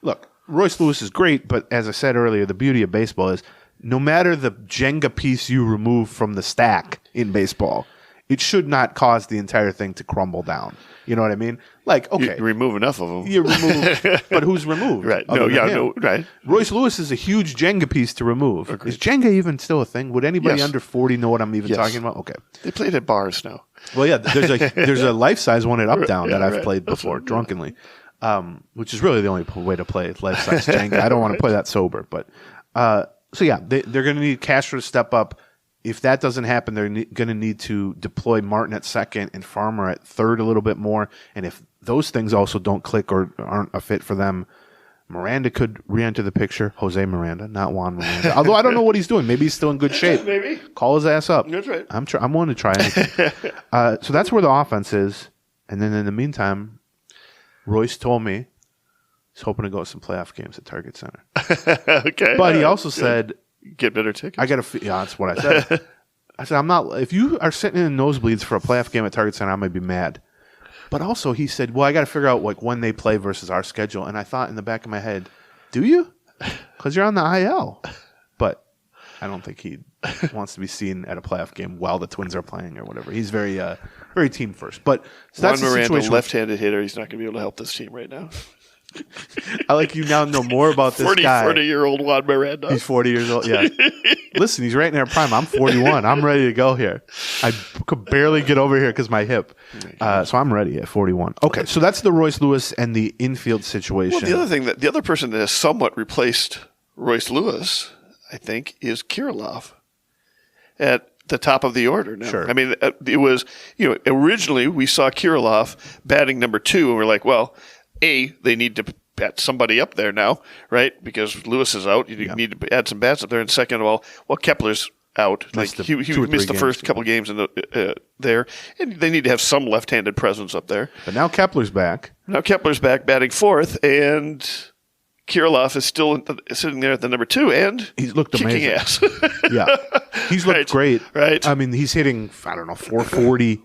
Look, Royce Lewis is great, but as I said earlier, the beauty of baseball is no matter the Jenga piece you remove from the stack in baseball, it should not cause the entire thing to crumble down. You know what I mean? Like, okay. You remove enough of them. You remove, but who's removed? Right. Right. Royce Lewis is a huge Jenga piece to remove. Agreed. Is Jenga even still a thing? Would anybody under 40 know what I'm even talking about? Okay. They played at bars now. Well, yeah, there's a life-size one at Uptown that I've played before, drunkenly, which is really the only way to play life-size Jenga. I don't want to play that sober. But so, yeah, they're going to need Castro to step up. If that doesn't happen, they're going to need to deploy Martin at second and Farmer at third a little bit more. And if those things also don't click or aren't a fit for them, Miranda could re-enter the picture. Jose Miranda, not Juan Miranda. Although I don't know what he's doing. Maybe he's still in good shape. Maybe. Call his ass up. That's right. I'm willing to try anything. So that's where the offense is. And then in the meantime, Royce told me he's hoping to go to some playoff games at Target Center. Okay. But he also said, get better tickets. I got to. Yeah, that's what I said. I said, I'm not. If you are sitting in nosebleeds for a playoff game at Target Center, I might be mad. But also, he said, well, I got to figure out like when they play versus our schedule. And I thought in the back of my head, do you? Because you're on the IL. But I don't think he wants to be seen at a playoff game while the Twins are playing or whatever. He's very, very team first. But so that's Juan the Miranda, situation. Left-handed hitter. He's not going to be able to help this team right now. I like you now know more about this guy. 40-year-old Juan Miranda. He's 40 years old. Yeah. Listen, he's right in our prime. I'm 41. I'm ready to go here. I could barely get over here because my hip. So I'm ready at 41. Okay, so that's the Royce Lewis and the infield situation. Well, the other person that has somewhat replaced Royce Lewis, I think, is Kirilloff at the top of the order now. Sure. I mean, it was, originally we saw Kirilloff batting number 2, and we're like, well, they need to bat somebody up there now, right? Because Lewis is out. You need to add some bats up there. And second of all, Kepler's out. He missed the first couple games in there. And they need to have some left-handed presence up there. But now Kepler's back. Now Kepler's back batting 4th, and Kirilloff is still sitting there at the number 2, and he's looked kicking amazing. Ass. Yeah. He's looked great. Right. I mean, he's hitting, 440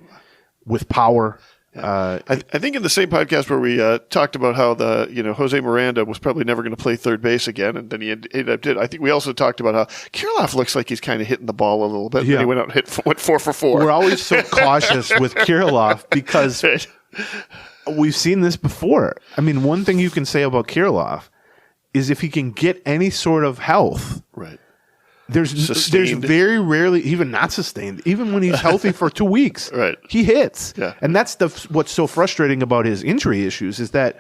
with power. I think in the same podcast where we talked about how Jose Miranda was probably never going to play third base again, and then he ended up did. I think we also talked about how Kirilloff looks like he's kind of hitting the ball a little bit. Yeah. Then he went out and went 4 for 4. We're always so cautious with Kirilloff because we've seen this before. I mean, one thing you can say about Kirilloff is if he can get any sort of health, right. There's very rarely, even not sustained, even when he's healthy for 2 weeks, right. he hits. Yeah. And that's what's so frustrating about his injury issues is that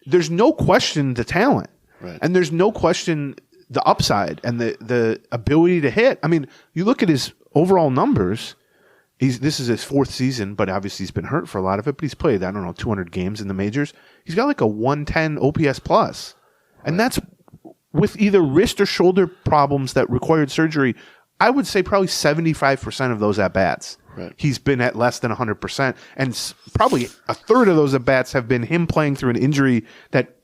there's no question the talent, right. and there's no question the upside and the ability to hit. I mean, you look at his overall numbers. This is his fourth season, but obviously he's been hurt for a lot of it. But he's played, 200 games in the majors. He's got like a 110 OPS plus, and that's with either wrist or shoulder problems that required surgery. I would say probably 75% of those at bats. Right. He's been at less than 100%, and probably a third of those at bats have been him playing through an injury that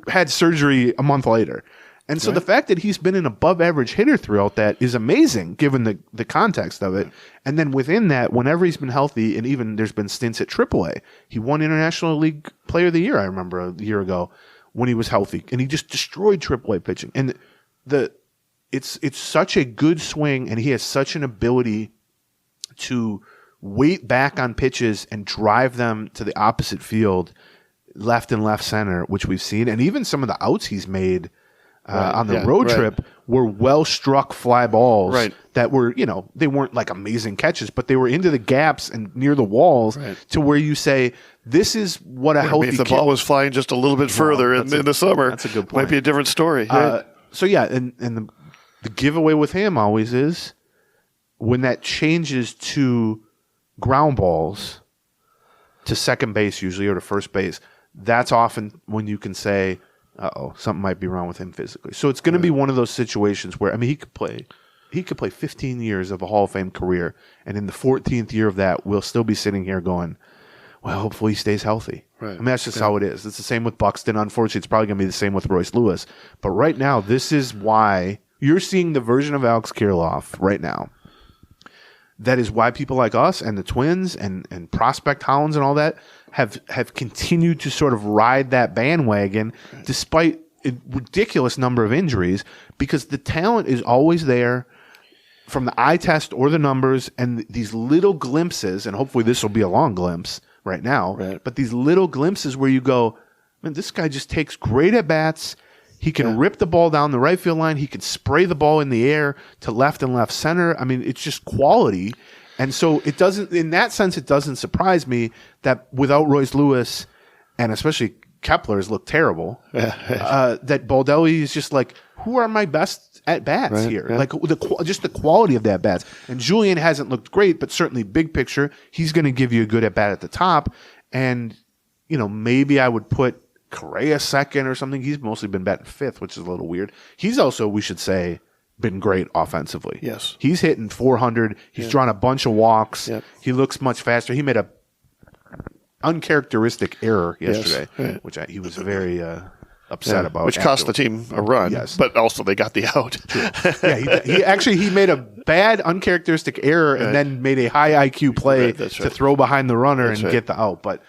had surgery a month later. And so the fact that he's been an above-average hitter throughout that is amazing, given the context of it. And then within that, whenever he's been healthy, and even there's been stints at AAA, he won International League Player of the Year, I remember, a year ago, when he was healthy. And he just destroyed AAA pitching. And it's such a good swing, and he has such an ability to wait back on pitches and drive them to the opposite field, left and left center, which we've seen. And even some of the outs he's made on the road trip were well-struck fly balls that were, they weren't like amazing catches, but they were into the gaps and near the walls to where you say, this is what a healthy if the ball was flying just a little bit further in the summer, that's a good point. Might be a different story. So, and the giveaway with him always is when that changes to ground balls to second base usually or to first base, that's often when you can say, something might be wrong with him physically. So it's going to be one of those situations where, he could play 15 years of a Hall of Fame career, and in the 14th year of that, we'll still be sitting here going, well, hopefully he stays healthy. Right. That's just how it is. It's the same with Buxton. Unfortunately, it's probably going to be the same with Royce Lewis. But right now, this is why you're seeing the version of Alex Kirilloff right now. That is why people like us and the Twins and Prospect Hounds and all that have continued to sort of ride that bandwagon despite a ridiculous number of injuries, because the talent is always there from the eye test or the numbers, and these little glimpses, and hopefully this will be a long glimpse right now, but these little glimpses where you go, man, this guy just takes great at-bats. He can rip the ball down the right field line. He can spray the ball in the air to left and left center. I mean, it's just quality. And so it doesn't, in that sense, it doesn't surprise me that without Royce Lewis, and especially Kepler has looked terrible, that Baldelli is just like, who are my best at-bats here? Like just the quality of the at-bats. And Julian hasn't looked great, but certainly big picture, he's going to give you a good at-bat at the top. And, maybe I would put Correa second or something. He's mostly been batting fifth, which is a little weird. He's also, we should say, been great offensively. Yes. He's hitting 400. He's drawn a bunch of walks. Yep. He looks much faster. He made a uncharacteristic error yesterday, which he was very upset about. Which cost the team a run, but also they got the out. He made a bad uncharacteristic error and then made a high IQ play to throw behind the runner and get the out. But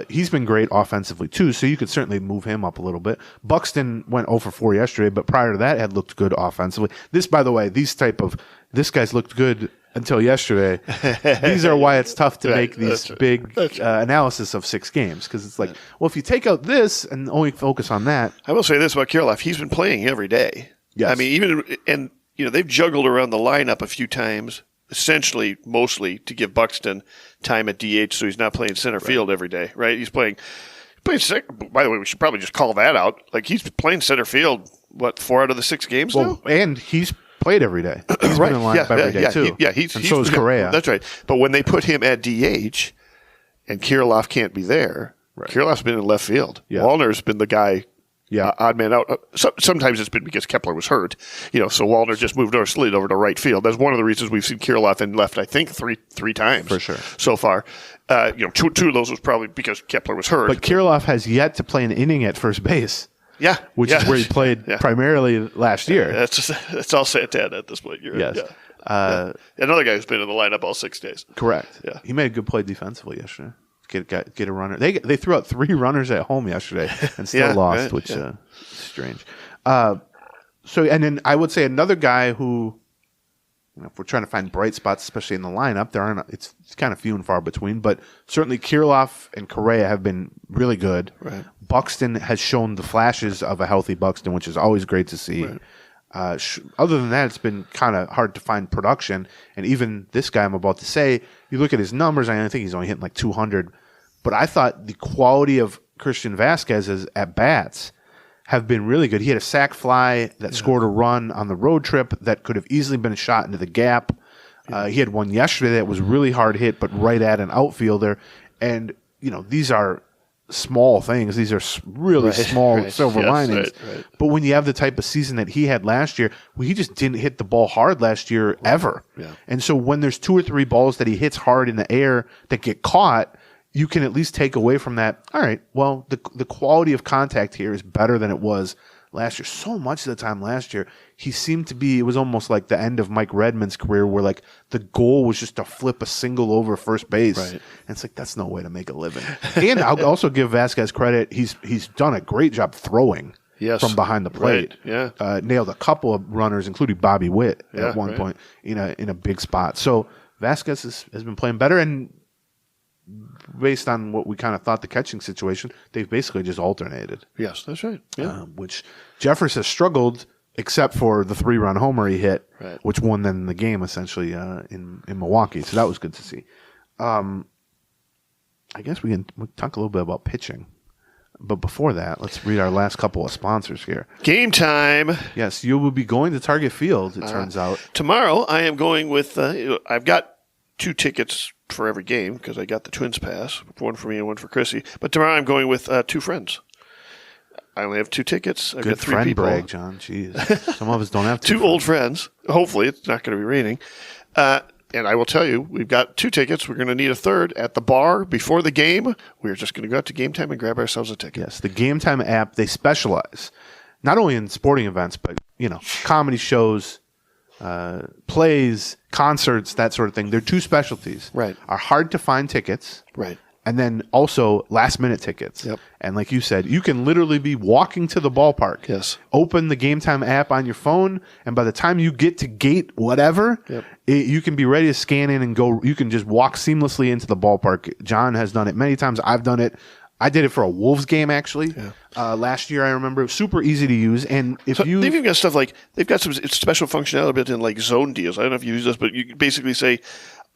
he's been great offensively too, so you could certainly move him up a little bit. Buxton went 0 for 4 yesterday, but prior to that had looked good offensively. This, by the way, this guy's looked good until yesterday. These are why it's tough to make these big analysis of 6 games, because it's like, well, if you take out this and only focus on that. I will say this about Kirilloff: he's been playing every day. Yes. I mean, they've juggled around the lineup a few times, essentially mostly to give Buxton time at DH, so he's not playing center field every day, right? He's playing second. By the way, we should probably just call that out. Like, he's playing center field, 4 out of the 6 games now? And he's played every day. He's been in lineup every day, too. So is Correa. That's right. But when they put him at DH and Kirilloff can't be there, Kirilloff's been in left field. Yeah. Wallner's been the guy, odd man out. Sometimes it's been because Kepler was hurt, so Wallner just moved or slid over to right field. That's one of the reasons we've seen Kirilloff in left, I think, three times for sure so far. Two of those was probably because Kepler was hurt. But Kirilloff has yet to play an inning at first base. Yeah, which is where he played primarily last year. That's all Santana at this point. Yes. Another guy who's been in the lineup all 6 days. Correct. Yeah, he made a good play defensively yesterday. Get a runner. They threw out 3 runners at home yesterday and still lost, which is strange. And then I would say another guy who if we're trying to find bright spots, especially in the lineup, there aren't. It's kind of few and far between. But certainly, Kirilloff and Correa have been really good. Right. Buxton has shown the flashes of a healthy Buxton, which is always great to see. Right. Other than that, it's been kind of hard to find production. And even this guy I'm about to say, you look at his numbers, I think he's only hitting like 200. But I thought the quality of Christian Vasquez's at bats have been really good. He had a sac fly that scored a run on the road trip that could have easily been a shot into the gap. He had one yesterday that was really hard hit, but right at an outfielder. And, these are small things. These are really small silver linings. Right. But when you have the type of season that he had last year, he just didn't hit the ball hard last year ever. Yeah. And so when there's 2 or 3 balls that he hits hard in the air that get caught, you can at least take away from that, all right, well, the quality of contact here is better than it was last year. So much of the time last year, he seemed to be, it was almost like the end of Mike Redmond's career where like the goal was just to flip a single over first base. Right. And it's like, that's no way to make a living. And I'll also give Vasquez credit. He's done a great job throwing from behind the plate. Right. Yeah. Nailed a couple of runners, including Bobby Witt at one point in a big spot. So Vasquez has been playing better, and based on what we kind of thought the catching situation, they've basically just alternated. Yes, that's right. Yeah. Which Jeffers has struggled, except for the 3-run homer he hit, Right. which won them the game essentially in Milwaukee. So that was good to see. I guess we'll talk a little bit about pitching. But before that, let's read our last couple of sponsors here. Game time. Yes, you will be going to Target Field, it turns out. Tomorrow, I am going with, I've got 2 tickets for every game because I got the Twins pass, one for me and one for Chrissy. But tomorrow I'm going with 2 friends. I only have 2 tickets. I've Good got 3 friend people. brag, John. Jeez. Some of us don't have 2 old friends. Hopefully it's not going to be raining. And I will tell you, we've got 2 tickets. We're going to need a third at the bar before the game. We're just going to go out to Game Time and grab ourselves a ticket. Yes, the Game Time app, they specialize not only in sporting events, but, comedy shows, plays, concerts, that sort of thing. Their 2 specialties are hard to find tickets, Right. and then also last minute tickets. Yep. And like you said, you can literally be walking to the ballpark. Yes. Open the Game Time app on your phone, and by the time you get to gate whatever, you can be ready to scan in and go. You can just walk seamlessly into the ballpark. John has done it many times. I've done it. I did it for a Wolves game, actually. Last year, I remember. It was super easy to use. And if They've even got stuff like, they've got some special functionality built in, like zone deals. I don't know if you use this, but you can basically say,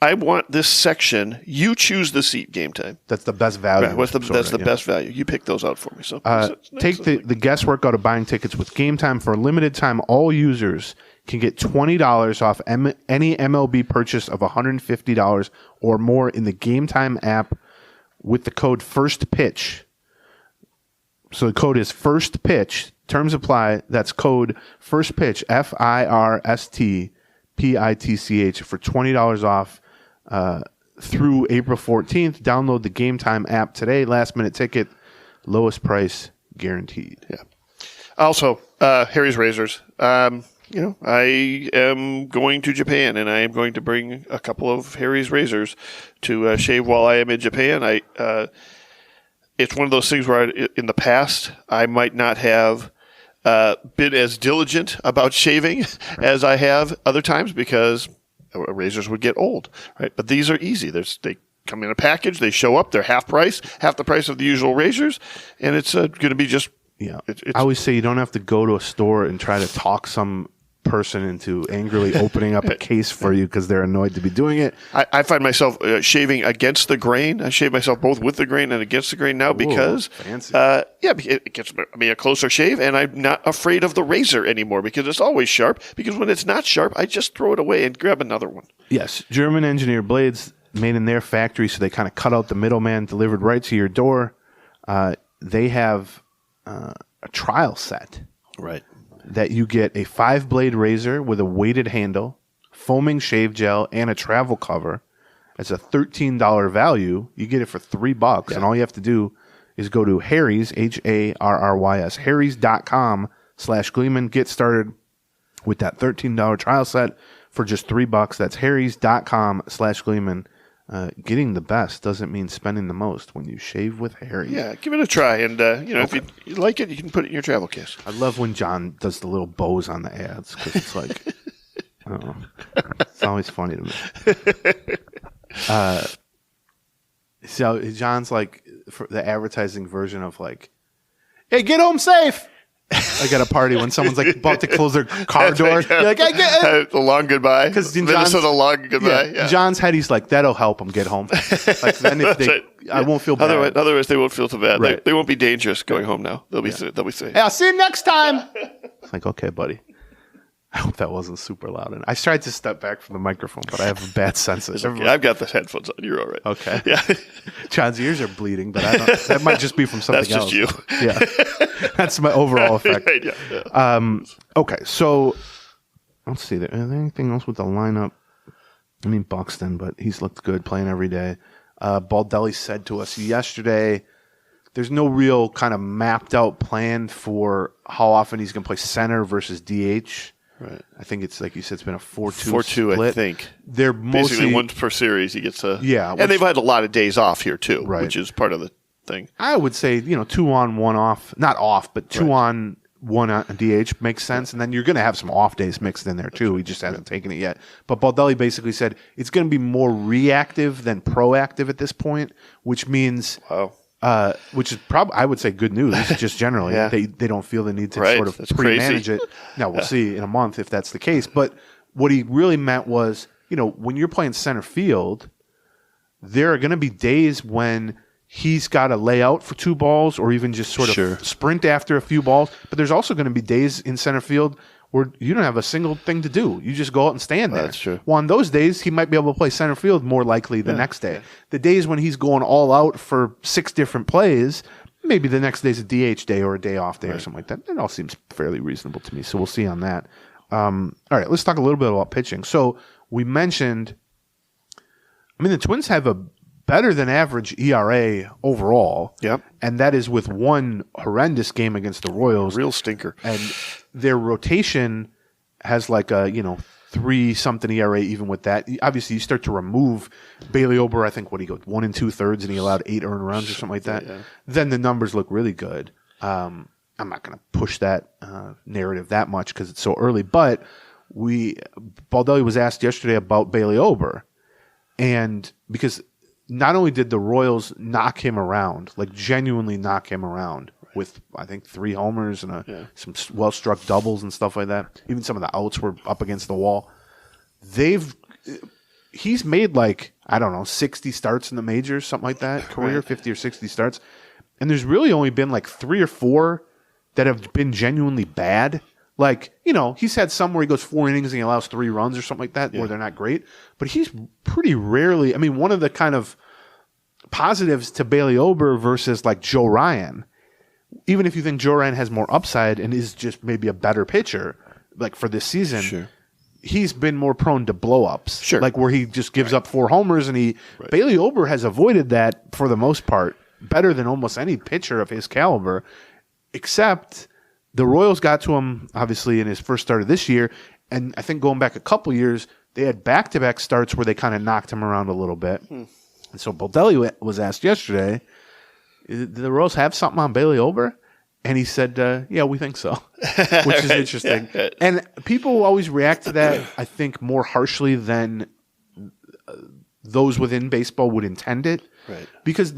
I want this section. You choose the seat. Game Time. That's the best value. Right. That's the best value. You pick those out for me. So take the guesswork out of buying tickets with Game Time. For a limited time, all users can get $20 off any MLB purchase of $150 or more in the Game Time app with the code FIRSTPITCH. So the code is FIRSTPITCH. Terms apply. That's code FIRSTPITCH, FIRSTPITCH, for $20 off through April 14th. Download the Game Time app today. Last minute ticket, lowest price guaranteed. Yeah. Also, Harry's Razors. I am going to Japan, and I am going to bring a couple of Harry's Razors to shave while I am in Japan. It's one of those things where in the past I might not have been as diligent about shaving as I have other times because razors would get old, right? But these are easy. They come in a package. They show up. They're half the price of the usual razors, and it's going to be just. Yeah, I always say you don't have to go to a store and try to talk some person into angrily opening up a case for you because they're annoyed to be doing it. I find myself shaving against the grain. I shave myself both with the grain and against the grain now because fancy. It gets me a closer shave, and I'm not afraid of the razor anymore because it's always sharp. Because when it's not sharp, I just throw it away and grab another one. Yes, German engineered blades made in their factory, so they kind of cut out the middleman, delivered right to your door. They have a trial set. Right. That you get a 5-blade razor with a weighted handle, foaming shave gel, and a travel cover. It's a $13 value. You get it for $3, and all you have to do is go to Harry's, Harrys, Harrys.com/Gleeman. Get started with that $13 trial set for just $3. That's Harrys.com/Gleeman. Getting the best doesn't mean spending the most when you shave with Harry. Yeah, give it a try. And, if you like it, you can put it in your travel case. I love when John does the little bows on the ads because it's like Oh. It's always funny to me. So John's like for the advertising version of like, hey, get home safe. Like at a party when someone's like about to close their car door. You're like, hey, get a long goodbye. Because Minnesota long goodbye. Yeah. John's head, he's like, that'll help them get home. Like then if they, right. I won't feel bad. Otherwise, they won't feel too bad. Right. They won't be dangerous going home now. They'll be safe. Hey, I'll see you next time. It's like, okay, buddy. I hope that wasn't super loud. And I tried to step back from the microphone, but I have a bad sense of it. Okay, I've got the headphones on. You're all right. Okay. Yeah. John's ears are bleeding, but I don't, that might just be from something else. That's just you. Yeah. That's my overall effect. Right, yeah. Okay, so let's see. Is there anything else with the lineup? I mean, Buxton, but he's looked good playing every day. Baldelli said to us yesterday, there's no real kind of mapped out plan for how often he's going to play center versus DH. Right. I think it's like you said, it's been a 4-2 4-2, split. I think. They're basically mostly once per series he gets a yeah, and they've had a lot of days off here too, right. which is part of the thing. I would say 2 on, 1 off, not off, but 2 on, 1 on DH makes sense, and then you're going to have some off days mixed in there too. He just hasn't taken it yet. But Baldelli basically said it's going to be more reactive than proactive at this point, which means Wow. which is probably, I would say, good news. Just generally, Yeah. they don't feel the need to Right. sort of That's pre-manage crazy. it. Now we'll see in a month if that's the case. But what he really meant was, when you're playing center field, there are going to be days when he's got to lay out for 2 balls or even just sort of sprint after a few balls. But there's also going to be days in center field where you don't have a single thing to do. You just go out and stand there. That's true. Well, on those days, he might be able to play center field more likely the next day. The days when he's going all out for 6 different plays, maybe the next day's a DH day or a day off day or something like that. It all seems fairly reasonable to me. So we'll see on that. All right, let's talk a little bit about pitching. So we mentioned, the Twins have a better than average ERA overall. Yep. And that is with one horrendous game against the Royals. Real stinker. And their rotation has like a, 3-something ERA even with that. Obviously, you start to remove Bailey Ober, I think, what he got 1 2/3, and he allowed 8 earned runs or something like that. Yeah. Then the numbers look really good. I'm not going to push that narrative that much because it's so early. But Baldelli was asked yesterday about Bailey Ober. And because not only did the Royals knock him around, like genuinely knock him around with, I think, 3 homers and some well-struck doubles and stuff like that. Even some of the outs were up against the wall. He's made 60 starts in the majors, something like that, career, 50 or 60 starts. And there's really only been 3 or 4 that have been genuinely bad. He's had some where he goes 4 innings and he allows 3 runs or something like that, where they're not great. But he's pretty rarely, one of the kind of positives to Bailey Ober versus Joe Ryan, even if you think Joe Ryan has more upside and is just maybe a better pitcher, for this season, he's been more prone to blow-ups. Sure. Where he just gives up 4 homers, and Bailey Ober has avoided that for the most part better than almost any pitcher of his caliber, except the Royals got to him, obviously, in his first start of this year, and I think going back a couple years, they had back-to-back starts where they kind of knocked him around a little bit. And so Baldelli was asked yesterday, did the Royals have something on Bailey Ober? And he said, yeah, we think so, which is interesting. And people always react to that, I think, more harshly than those within baseball would intend it. Right. Because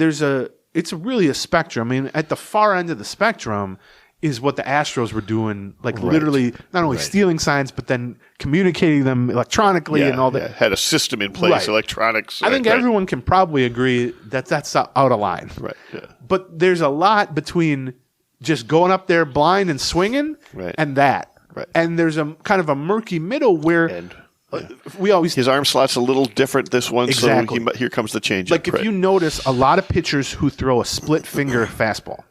it's really a spectrum. At the far end of the spectrum is what the Astros were doing, literally not only stealing signs, but then communicating them electronically and all that. Had a system in place, electronics. I think everyone can probably agree that that's out of line. Right. Yeah. But there's a lot between just going up there blind and swinging and that. Right. And there's a kind of a murky middle where we always... His arm slot's a little different this one, Exactly. so here comes the change. If you notice, a lot of pitchers who throw a split finger fastball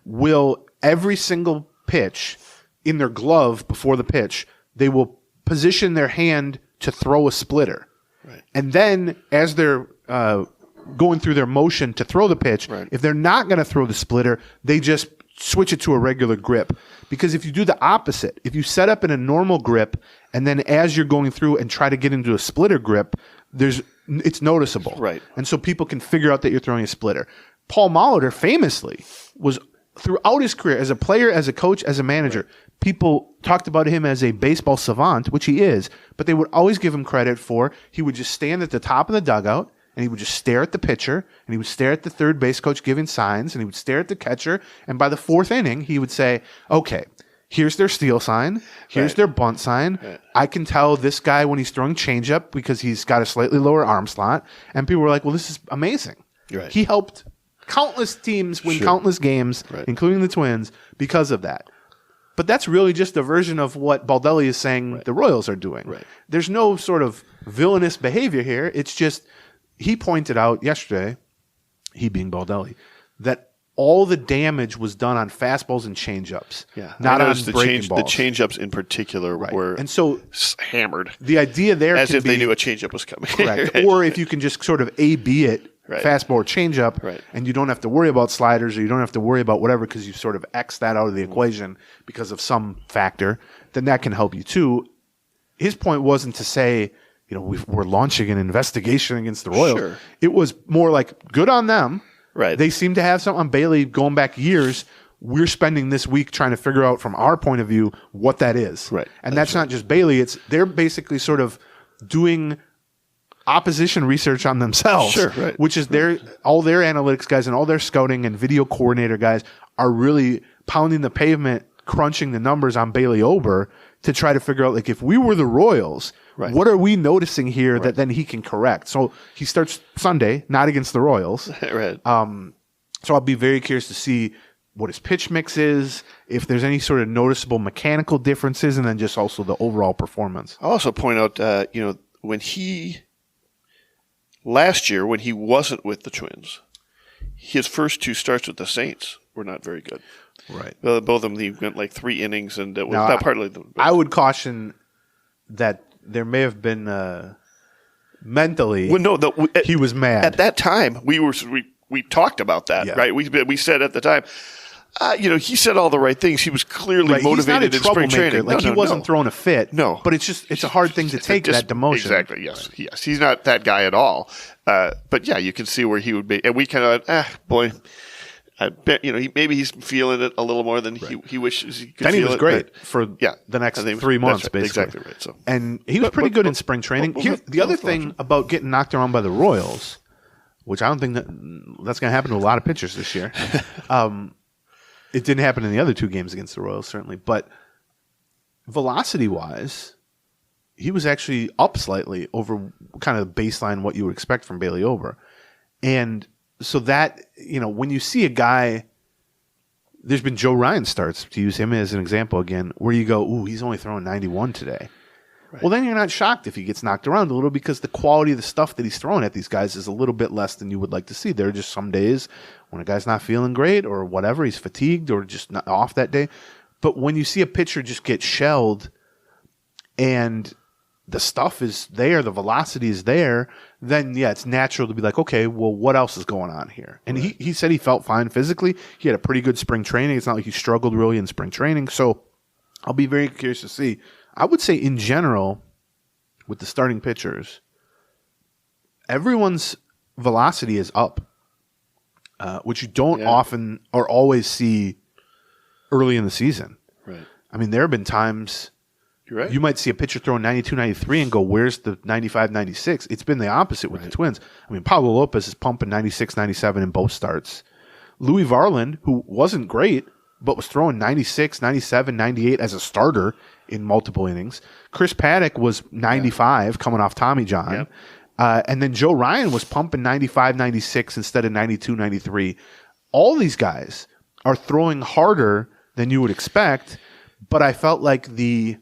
will... Every single pitch in their glove before the pitch, they will position their hand to throw a splitter. Right. And then as they're going through their motion to throw the pitch, if they're not going to throw the splitter, they just switch it to a regular grip. Because if you do the opposite, if you set up in a normal grip and then as you're going through and try to get into a splitter grip, it's noticeable. Right. And so people can figure out that you're throwing a splitter. Paul Molitor famously was throughout his career as a player, as a coach, as a manager, people talked about him as a baseball savant, which he is, but they would always give him credit for he would just stand at the top of the dugout and he would just stare at the pitcher and he would stare at the third base coach giving signs and he would stare at the catcher. And by the fourth inning, he would say, okay, here's their steal sign. Here's their bunt sign. I can tell this guy when he's throwing changeup because he's got a slightly lower arm slot. And people were like, well, this is amazing. Right. He helped countless teams win countless games, including the Twins, because of that. But that's really just a version of what Baldelli is saying the Royals are doing. Right. There's no sort of villainous behavior here. It's just he pointed out yesterday, he being Baldelli, that all the damage was done on fastballs and changeups, not on breaking balls. The changeups in particular were and so hammered. The idea there as can if be, they knew a changeup was coming. Correct. Or if you can just sort of A/B it, fastball or changeup, and you don't have to worry about sliders or you don't have to worry about whatever because you sort of X that out of the equation because of some factor, then that can help you too. His point wasn't to say, we're launching an investigation against the Royals. Sure. It was more like, good on them. Right. They seem to have something on Bailey going back years. We're spending this week trying to figure out from our point of view what that is. Right. And that's not just Bailey. They're basically sort of doing opposition research on themselves, which is all their analytics guys and all their scouting and video coordinator guys are really pounding the pavement, crunching the numbers on Bailey Ober to try to figure out, like, if we were the Royals, what are we noticing here that then he can correct? So he starts Sunday, not against the Royals. So I'll be very curious to see what his pitch mix is, if there's any sort of noticeable mechanical differences, and then just also the overall performance. I'll also point out, last year, when he wasn't with the Twins, his first two starts with the Saints were not very good. Right. Both of them, he went like 3 innings, and it was not partly the. I would caution that there may have been mentally. Well, no, he was mad at that time. We talked about that, right? We said at the time. He said all the right things. He was clearly motivated in spring training. He wasn't throwing a fit. No. But it's a hard thing to take, that demotion. Exactly, yes. Right. Yes. He's not that guy at all. But yeah, you can see where he would be. And we kind of, boy, I bet, maybe he's feeling it a little more than he wishes he could. Then he was great for the next 3 months, basically. Exactly right. So. And he was pretty good in spring training. The other thing about getting knocked around by the Royals, which I don't think that's going to happen to a lot of pitchers this year. It didn't happen in the other 2 games against the Royals, certainly. But velocity-wise, he was actually up slightly over kind of the baseline what you would expect from Bailey Ober. And so that, when you see a guy, there's been Joe Ryan starts, to use him as an example again, where you go, ooh, he's only throwing 91 today. Right. Well, then you're not shocked if he gets knocked around a little because the quality of the stuff that he's throwing at these guys is a little bit less than you would like to see. There are just some days when a guy's not feeling great or whatever, he's fatigued or just not off that day. But when you see a pitcher just get shelled and the stuff is there, the velocity is there, then, it's natural to be like, okay, well, what else is going on here? And he said he felt fine physically. He had a pretty good spring training. It's not like he struggled really in spring training. So I'll be very curious to see. I would say in general, with the starting pitchers, everyone's velocity is up, which you don't often or always see early in the season. Right. I mean, there have been times you might see a pitcher throwing 92, 93 and go, where's the 95, 96? It's been the opposite with the Twins. I mean, Pablo Lopez is pumping 96, 97 in both starts. Louis Varland, who wasn't great, but was throwing 96, 97, 98 as a starter in multiple innings. Chris Paddock was 95 coming off Tommy John. And then Joe Ryan was pumping 95, 96 instead of 92, 93. All these guys are throwing harder than you would expect, but I felt like the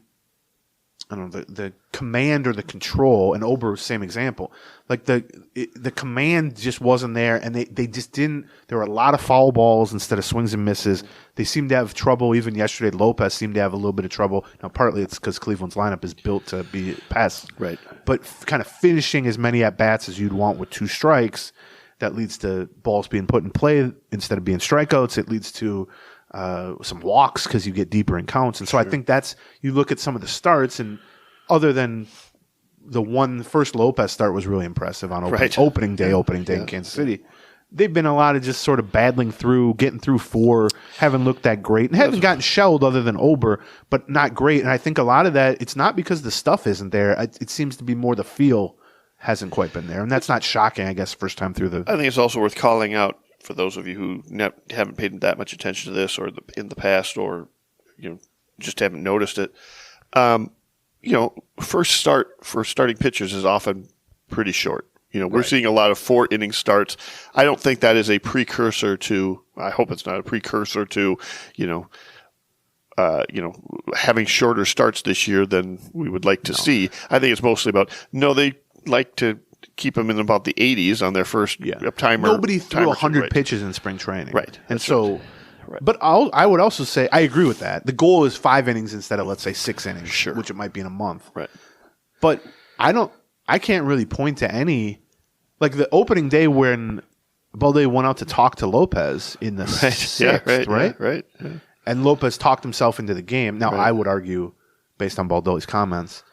command or the control, and Ober, same example, like the command just wasn't there, and they just didn't. There were a lot of foul balls instead of swings and misses. They seemed to have trouble. Even yesterday, Lopez seemed to have a little bit of trouble. Now, partly it's because Cleveland's lineup is built to be pests, right? But kind of finishing as many at bats as you'd want with 2 strikes, that leads to balls being put in play instead of being strikeouts. It leads to some walks because you get deeper in counts. And so I think you look at some of the starts, and other than the first Lopez start was really impressive on opening day in Kansas City. they've been a lot of just sort of battling through, getting through 4, haven't looked that great, and haven't gotten shelled other than Ober, but not great. And I think a lot of that, it's not because the stuff isn't there. It seems to be more the feel hasn't quite been there. And that's not shocking, I guess, first time through the... I think it's also worth calling out for those of you who haven't paid that much attention to this or in the past, or just haven't noticed it. First start for starting pitchers is often pretty short. We're seeing a lot of 4-inning starts. I don't think that is a precursor to. I hope it's not a precursor to, having shorter starts this year than we would like to see. I think it's mostly about they like to keep them in about the 80s on their first timer. Nobody threw 100 pitches in spring training, right? And so. Right. But I would also say I agree with that. The goal is 5 innings instead of, let's say, 6 innings, which it might be in a month. Right. But I can't really point to any, like the opening day when Balde went out to talk to Lopez in the 6th, right? Right. Yeah. And Lopez talked himself into the game. Now, I would argue, based on Baldelli's comments,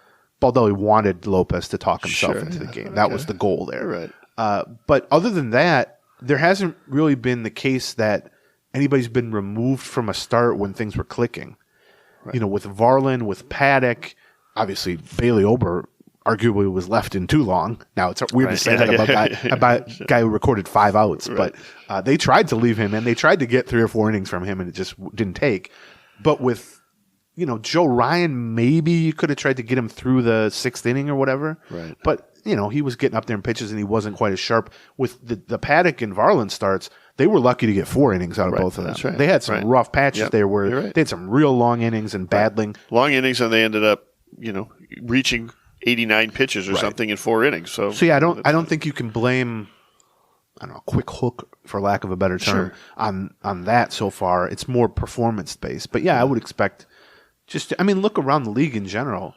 Baldelli wanted Lopez to talk himself into the game. That was the goal there. Right. But other than that, there hasn't really been the case that anybody's been removed from a start when things were clicking. Right. With Varland, with Paddock, obviously Bailey Ober arguably was left in too long. Now it's weird to say that about a guy who recorded 5 outs, but they tried to leave him and they tried to get 3 or 4 innings from him and it just didn't take. But with Joe Ryan, maybe you could have tried to get him through the 6th inning or whatever. Right. But he was getting up there in pitches and he wasn't quite as sharp. With the Paddock and Varland starts, they were lucky to get 4 innings out of both of them. Right. They had some rough patches there where they had some real long innings and battling. Long innings, and they ended up, reaching 89 pitches or something in 4 innings. So I don't think you can blame, a quick hook, for lack of a better term, on that so far. It's more performance based. But I would expect look around the league in general.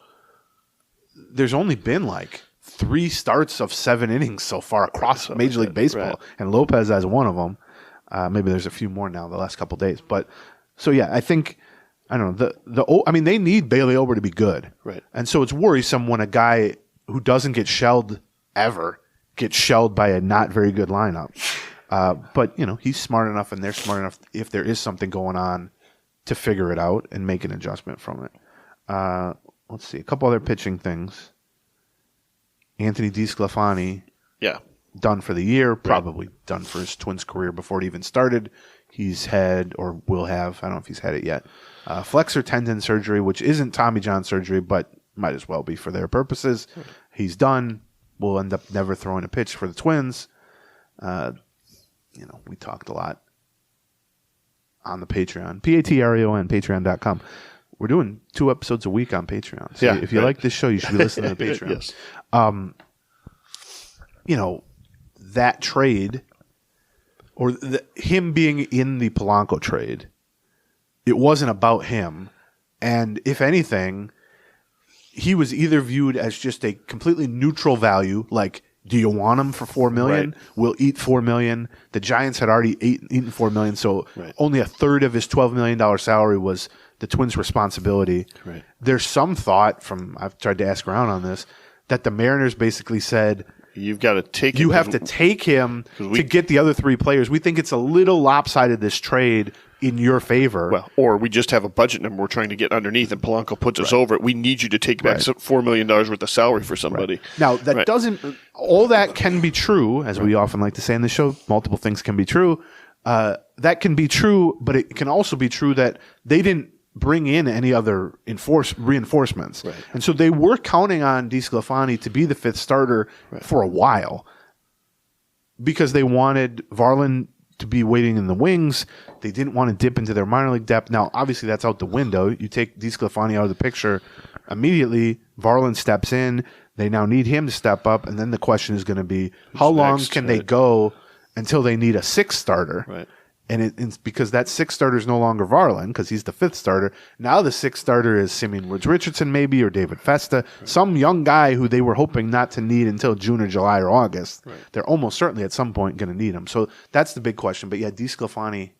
There's only been like 3 starts of 7 innings so far across Major League Baseball, and Lopez has one of them. Maybe there's a few more now the last couple of days, but I think they need Bailey Ober to be good, right? And so it's worrisome when a guy who doesn't get shelled ever gets shelled by a not very good lineup. But he's smart enough, and they're smart enough if there is something going on to figure it out and make an adjustment from it. Let's see a couple other pitching things. Anthony DeSclafani, done for the year, probably done for his Twins career before it even started. He's had, or will have, I don't know if he's had it yet, flexor tendon surgery, which isn't Tommy John surgery, but might as well be for their purposes. He's done. Will end up never throwing a pitch for the Twins. We talked a lot on the Patreon, Patreon, patreon.com. We're doing 2 episodes a week on Patreon. So if you like this show, you should be listening to Patreon. Yes. That trade, or him being in the Polanco trade, it wasn't about him. And if anything, he was either viewed as just a completely neutral value, like, do you want him for $4 million? Right. We'll eat $4 million. The Giants had already eaten $4 million, so only a third of his $12 million salary was the Twins' responsibility. Right. There's some thought I've tried to ask around on this, that the Mariners basically said, you've got to take him. You have to take him to get the other 3 players. We think it's a little lopsided, this trade, in your favor. Well, or we just have a budget number we're trying to get underneath, and Polanco puts us over it. We need you to take back $4 million worth of salary for somebody. Right. Now, that doesn't – all that can be true, as we often like to say in the show. Multiple things can be true. That can be true, but it can also be true that they didn't bring in any other reinforcements. Right. And so they were counting on DeSclafani to be the 5th starter for a while because they wanted Varland to be waiting in the wings. They didn't want to dip into their minor league depth. Now, obviously, that's out the window. You take DeSclafani out of the picture, immediately Varland steps in. They now need him to step up, and then the question is going to be, how long can they go until they need a 6th starter? Right. And it's because that 6th starter is no longer Varland because he's the 5th starter. Now the 6th starter is Simeon Woods Richardson maybe, or David Festa, some young guy who they were hoping not to need until June or July or August. Right. They're almost certainly at some point going to need him. So that's the big question. But DeSclafani,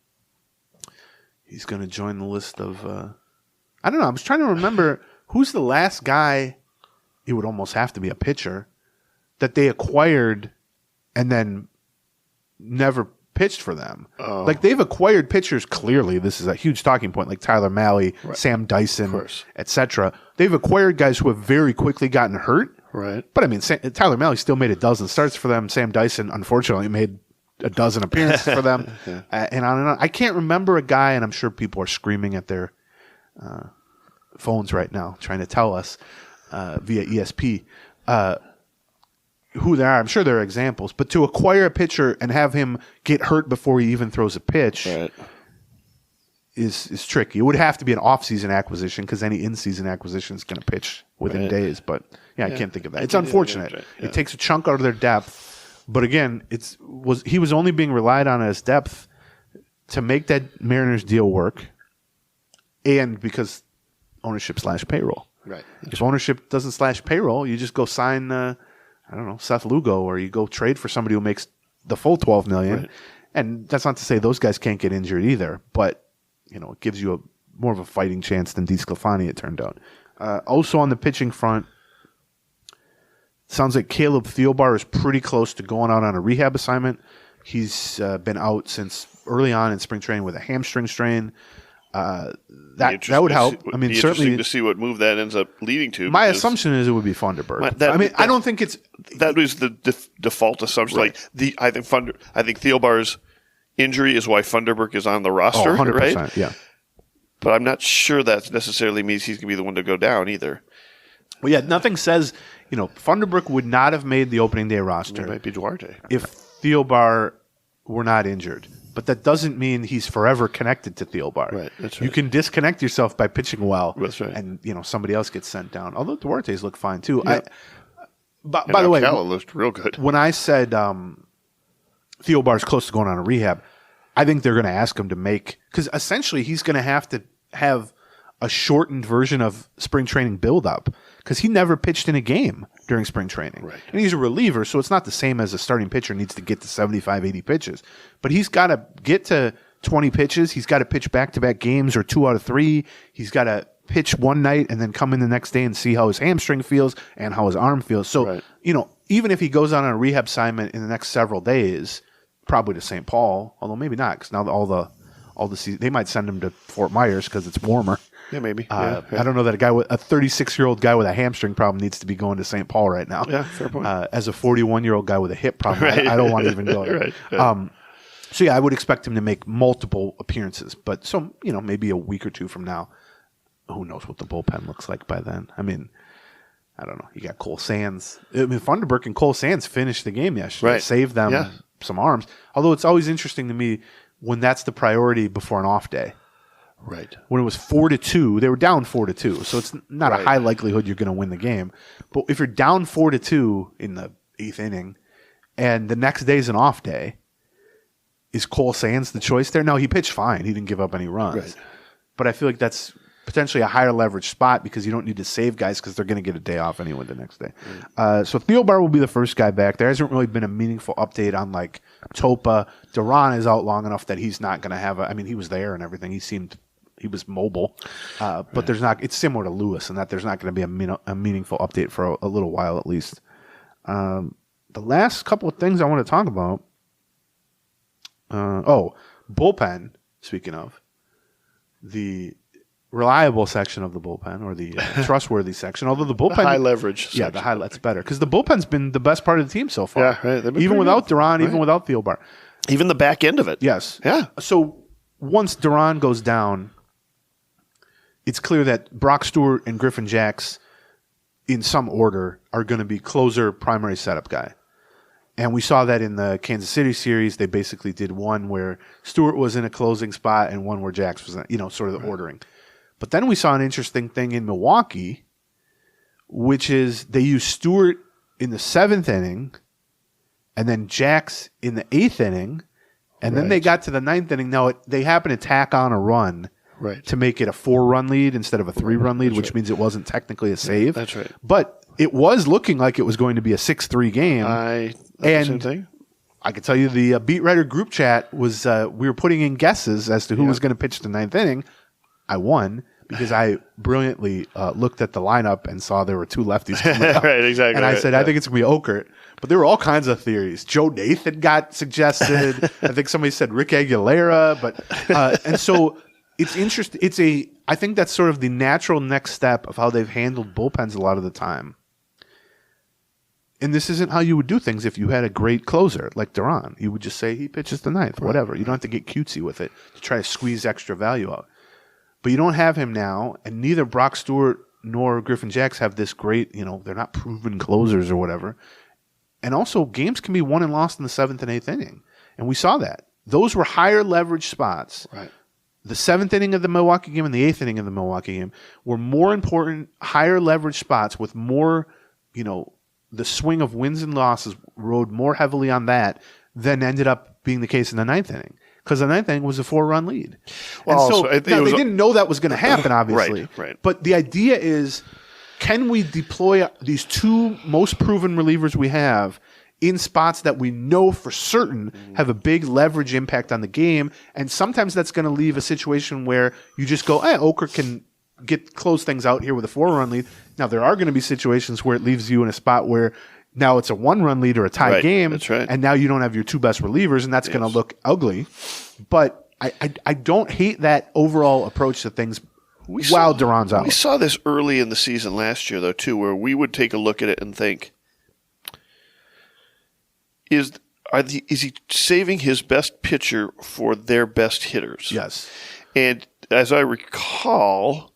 he's going to join the list of I don't know. I was trying to remember who's the last guy, it would almost have to be a pitcher, that they acquired and then never pitched for them. Like they've acquired pitchers. Clearly, this is a huge talking point. Like Tyler Mahle, Sam Dyson, etc. They've acquired guys who have very quickly gotten hurt. Right. But I mean, Tyler Mahle still made a dozen starts for them. Sam Dyson, unfortunately, made a dozen appearances for them, and on and on. I can't remember a guy, and I'm sure people are screaming at their phones right now, trying to tell us via ESP who they are. I'm sure there are examples, but to acquire a pitcher and have him get hurt before he even throws a pitch is tricky. It would have to be an off-season acquisition because any in-season acquisition is going to pitch within days. But I can't think of that. It's unfortunate. It takes a chunk out of their depth. But again, he was only being relied on as depth to make that Mariners deal work, and because ownership / payroll. Right. If ownership doesn't / payroll, you just go sign Seth Lugo, or you go trade for somebody who makes the full $12 million. Right. And that's not to say those guys can't get injured either, but it gives you more of a fighting chance than DeSclafani, it turned out. Also on the pitching front, sounds like Caleb Thielbar is pretty close to going out on a rehab assignment. He's been out since early on in spring training with a hamstring strain. That would help. I mean, certainly to see what move that ends up leading to. My assumption is it would be Funderburg. I don't think it's that was the default assumption. Right. I think Thielbar's injury is why Funderburg is on the roster. 100%, right? Yeah. But I'm not sure that necessarily means he's going to be the one to go down either. Well, yeah, nothing says Funderburg would not have made the opening day roster. It might be Duarte if Thielbar were not injured. But that doesn't mean he's forever connected to Thielbar. Right, that's right. You can disconnect yourself by pitching well. That's right. And somebody else gets sent down. Although Duarte's look fine too. Yeah. By the way, Alcala looked real good. When I said Thielbar's close to going on a rehab, I think they're going to ask him to make, because essentially he's going to have a shortened version of spring training build-up, because he never pitched in a game during spring training. Right. And he's a reliever, so it's not the same as a starting pitcher needs to get to 75, 80 pitches. But he's got to get to 20 pitches. He's got to pitch back-to-back games or 2 out of 3. He's got to pitch one night and then come in the next day and see how his hamstring feels and how his arm feels. So, even if he goes on a rehab assignment in the next several days, probably to St. Paul, although maybe not, because now all the season, they might send him to Fort Myers because it's warmer. Yeah, maybe. I don't know that a 36-year-old guy with a hamstring problem needs to be going to St. Paul right now. Yeah, fair point. As a 41-year-old guy with a hip problem, I don't want to even go there. Right. So I would expect him to make multiple appearances, but maybe a week or two from now, who knows what the bullpen looks like by then? I mean, I don't know. You got Cole Sands. Funderburg and Cole Sands finished the game yesterday. Right. Saved them some arms. Although it's always interesting to me when that's the priority before an off day. Right. When it was 4-2, they were down 4-2, so it's not a high likelihood you're going to win the game. But if you're down 4-2 in the 8th inning, and the next day is an off day, is Cole Sands the choice there? No, he pitched fine. He didn't give up any runs. Right. But I feel like that's potentially a higher leverage spot because you don't need to save guys because they're going to get a day off anyway the next day. So Thielbar will be the first guy back. There hasn't really been a meaningful update on Topa. Duran is out long enough that he's not going to have he was there and everything. He was mobile, but there's not. It's similar to Lewis in that there's not going to be a meaningful update for a little while at least. The last couple of things I want to talk about. Bullpen. Speaking of the reliable section of the bullpen, or the trustworthy section, although the bullpen high leverage. Yeah, the high. That's better because the bullpen's been the best part of the team so far. Yeah, right. Even without Duran, even without Thielbar, even the back end of it. Yes. Yeah. So once Duran goes down, it's clear that Brock Stewart and Griffin Jacks, in some order, are going to be closer, primary setup guy. And we saw that in the Kansas City series. They basically did one where Stewart was in a closing spot and one where Jacks was, sort of the ordering. But then we saw an interesting thing in Milwaukee, which is they used Stewart in the 7th inning and then Jacks in the 8th inning. And then they got to the 9th inning. Now, they happened to tack on a run to make it a 4-run lead instead of a 3-run lead, which means it wasn't technically a save. That's right. But it was looking like it was going to be a 6-3 game. Same thing. I could tell you the beat writer group chat was we were putting in guesses as to who was going to pitch the 9th inning. I won. because I brilliantly looked at the lineup and saw there were two lefties coming up. Right, exactly. And I said, I think it's going to be Okert. But there were all kinds of theories. Joe Nathan got suggested. I think somebody said Rick Aguilera. But and so it's interesting. I think that's sort of the natural next step of how they've handled bullpens a lot of the time. And this isn't how you would do things if you had a great closer like Duran. You would just say he pitches the ninth, whatever. You don't have to get cutesy with it to try to squeeze extra value out. But you don't have him now, and neither Brock Stewart nor Griffin Jacks have this great, they're not proven closers or whatever. And also, games can be won and lost in the 7th and 8th inning. And we saw that. Those were higher leverage spots. Right. The 7th inning of the Milwaukee game and the 8th inning of the Milwaukee game were more important, higher leverage spots with more, the swing of wins and losses rode more heavily on that than ended up being the case in the 9th inning. Because the 9th inning was a 4-run lead. Well, and so they didn't know that was going to happen, obviously. Right. But the idea is, can we deploy these two most proven relievers we have in spots that we know for certain have a big leverage impact on the game? And sometimes that's going to leave a situation where you just go, Okert can close things out here with a 4-run lead. Now, there are going to be situations where it leaves you in a spot where now it's a 1-run lead or a tie game. That's right. And now you don't have your two best relievers, and that's going to look ugly. But I don't hate that overall approach to things while Duran's out. We saw this early in the season last year, though, too, where we would take a look at it and think, is he saving his best pitcher for their best hitters? Yes. And as I recall,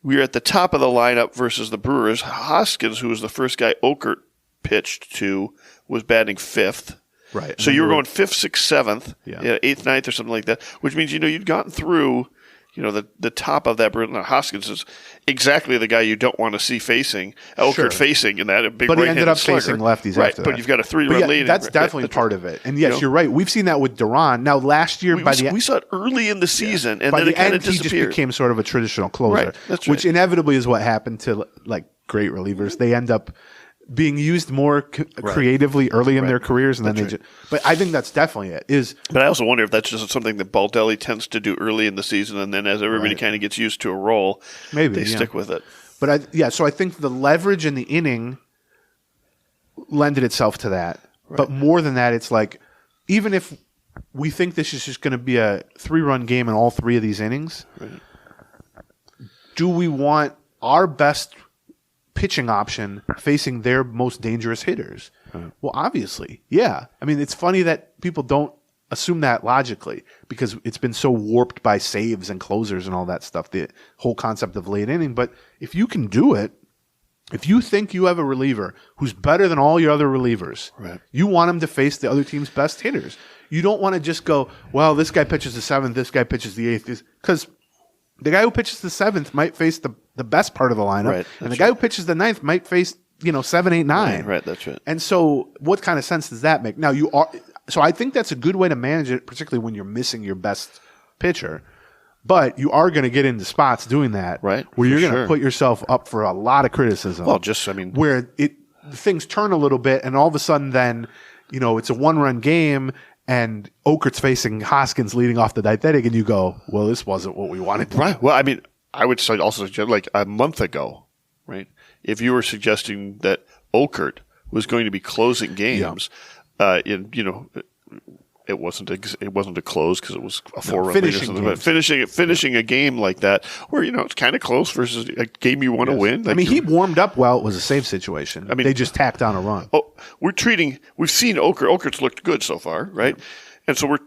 we were at the top of the lineup versus the Brewers. Hoskins, who was the first guy Okert pitched to, was batting 5th. Right. So you were going 5th, 6th, 7th, Yeah. 8th, 9th, or something like that, which means, you'd gotten through, the top of that. Now, Hoskins is exactly the guy you don't want to see facing, Okert facing in that big but he ended up slugger. facing lefties right, after but that. you've got a 3-run lead. That's definitely part of it. And yes, you're right. We've seen that with Duran. Now, last year, we saw it early in the season, and by then the it kind end, of he just disappeared. became sort of a traditional closer, Right, that's which right. inevitably is what happened to great relievers. They end up being used more creatively early in their careers, and then That's they But I think that's definitely it. But I also wonder if that's just something that Baldelli tends to do early in the season, and then as everybody kind of gets used to a role, they stick with it. But so I think the leverage in the inning lended itself to that. Right. But more than that, it's like, even if we think this is just going to be a 3-run game in all 3 of these innings, do we want our best pitching option facing their most dangerous hitters? Well, obviously, yeah. I mean, it's funny that people don't assume that logically because it's been so warped by saves and closers and all that stuff, the whole concept of late inning. But if you can do it, if you think you have a reliever who's better than all your other relievers, you want him to face the other team's best hitters. You don't want to just go, well, this guy pitches the 7th, this guy pitches the 8th, because the guy who pitches the 7th might face the best part of the lineup, and the guy who pitches the 9th might face 7, 8, 9. Right, that's right. And so, what kind of sense does that make? Now so I think that's a good way to manage it, particularly when you're missing your best pitcher. But you are going to get into spots doing that, right? Where you're going to put yourself up for a lot of criticism. Well, where things turn a little bit, and all of a sudden, then it's a 1-run game. And Okert's facing Hoskins leading off the ninth inning, and you go, well, this wasn't what we wanted. Right. Well, I mean, I would say also suggest, like a month ago, right? If you were suggesting that Okert was going to be closing games, it wasn't a close because it was a 4-run lead or something. But finishing a game like that, where it's kind of close versus a game you want to win. Like, I mean, he warmed up well. It was a save situation. I mean, they just tacked on a run. Oh, we've seen Okert. Okert's looked good so far, right? And so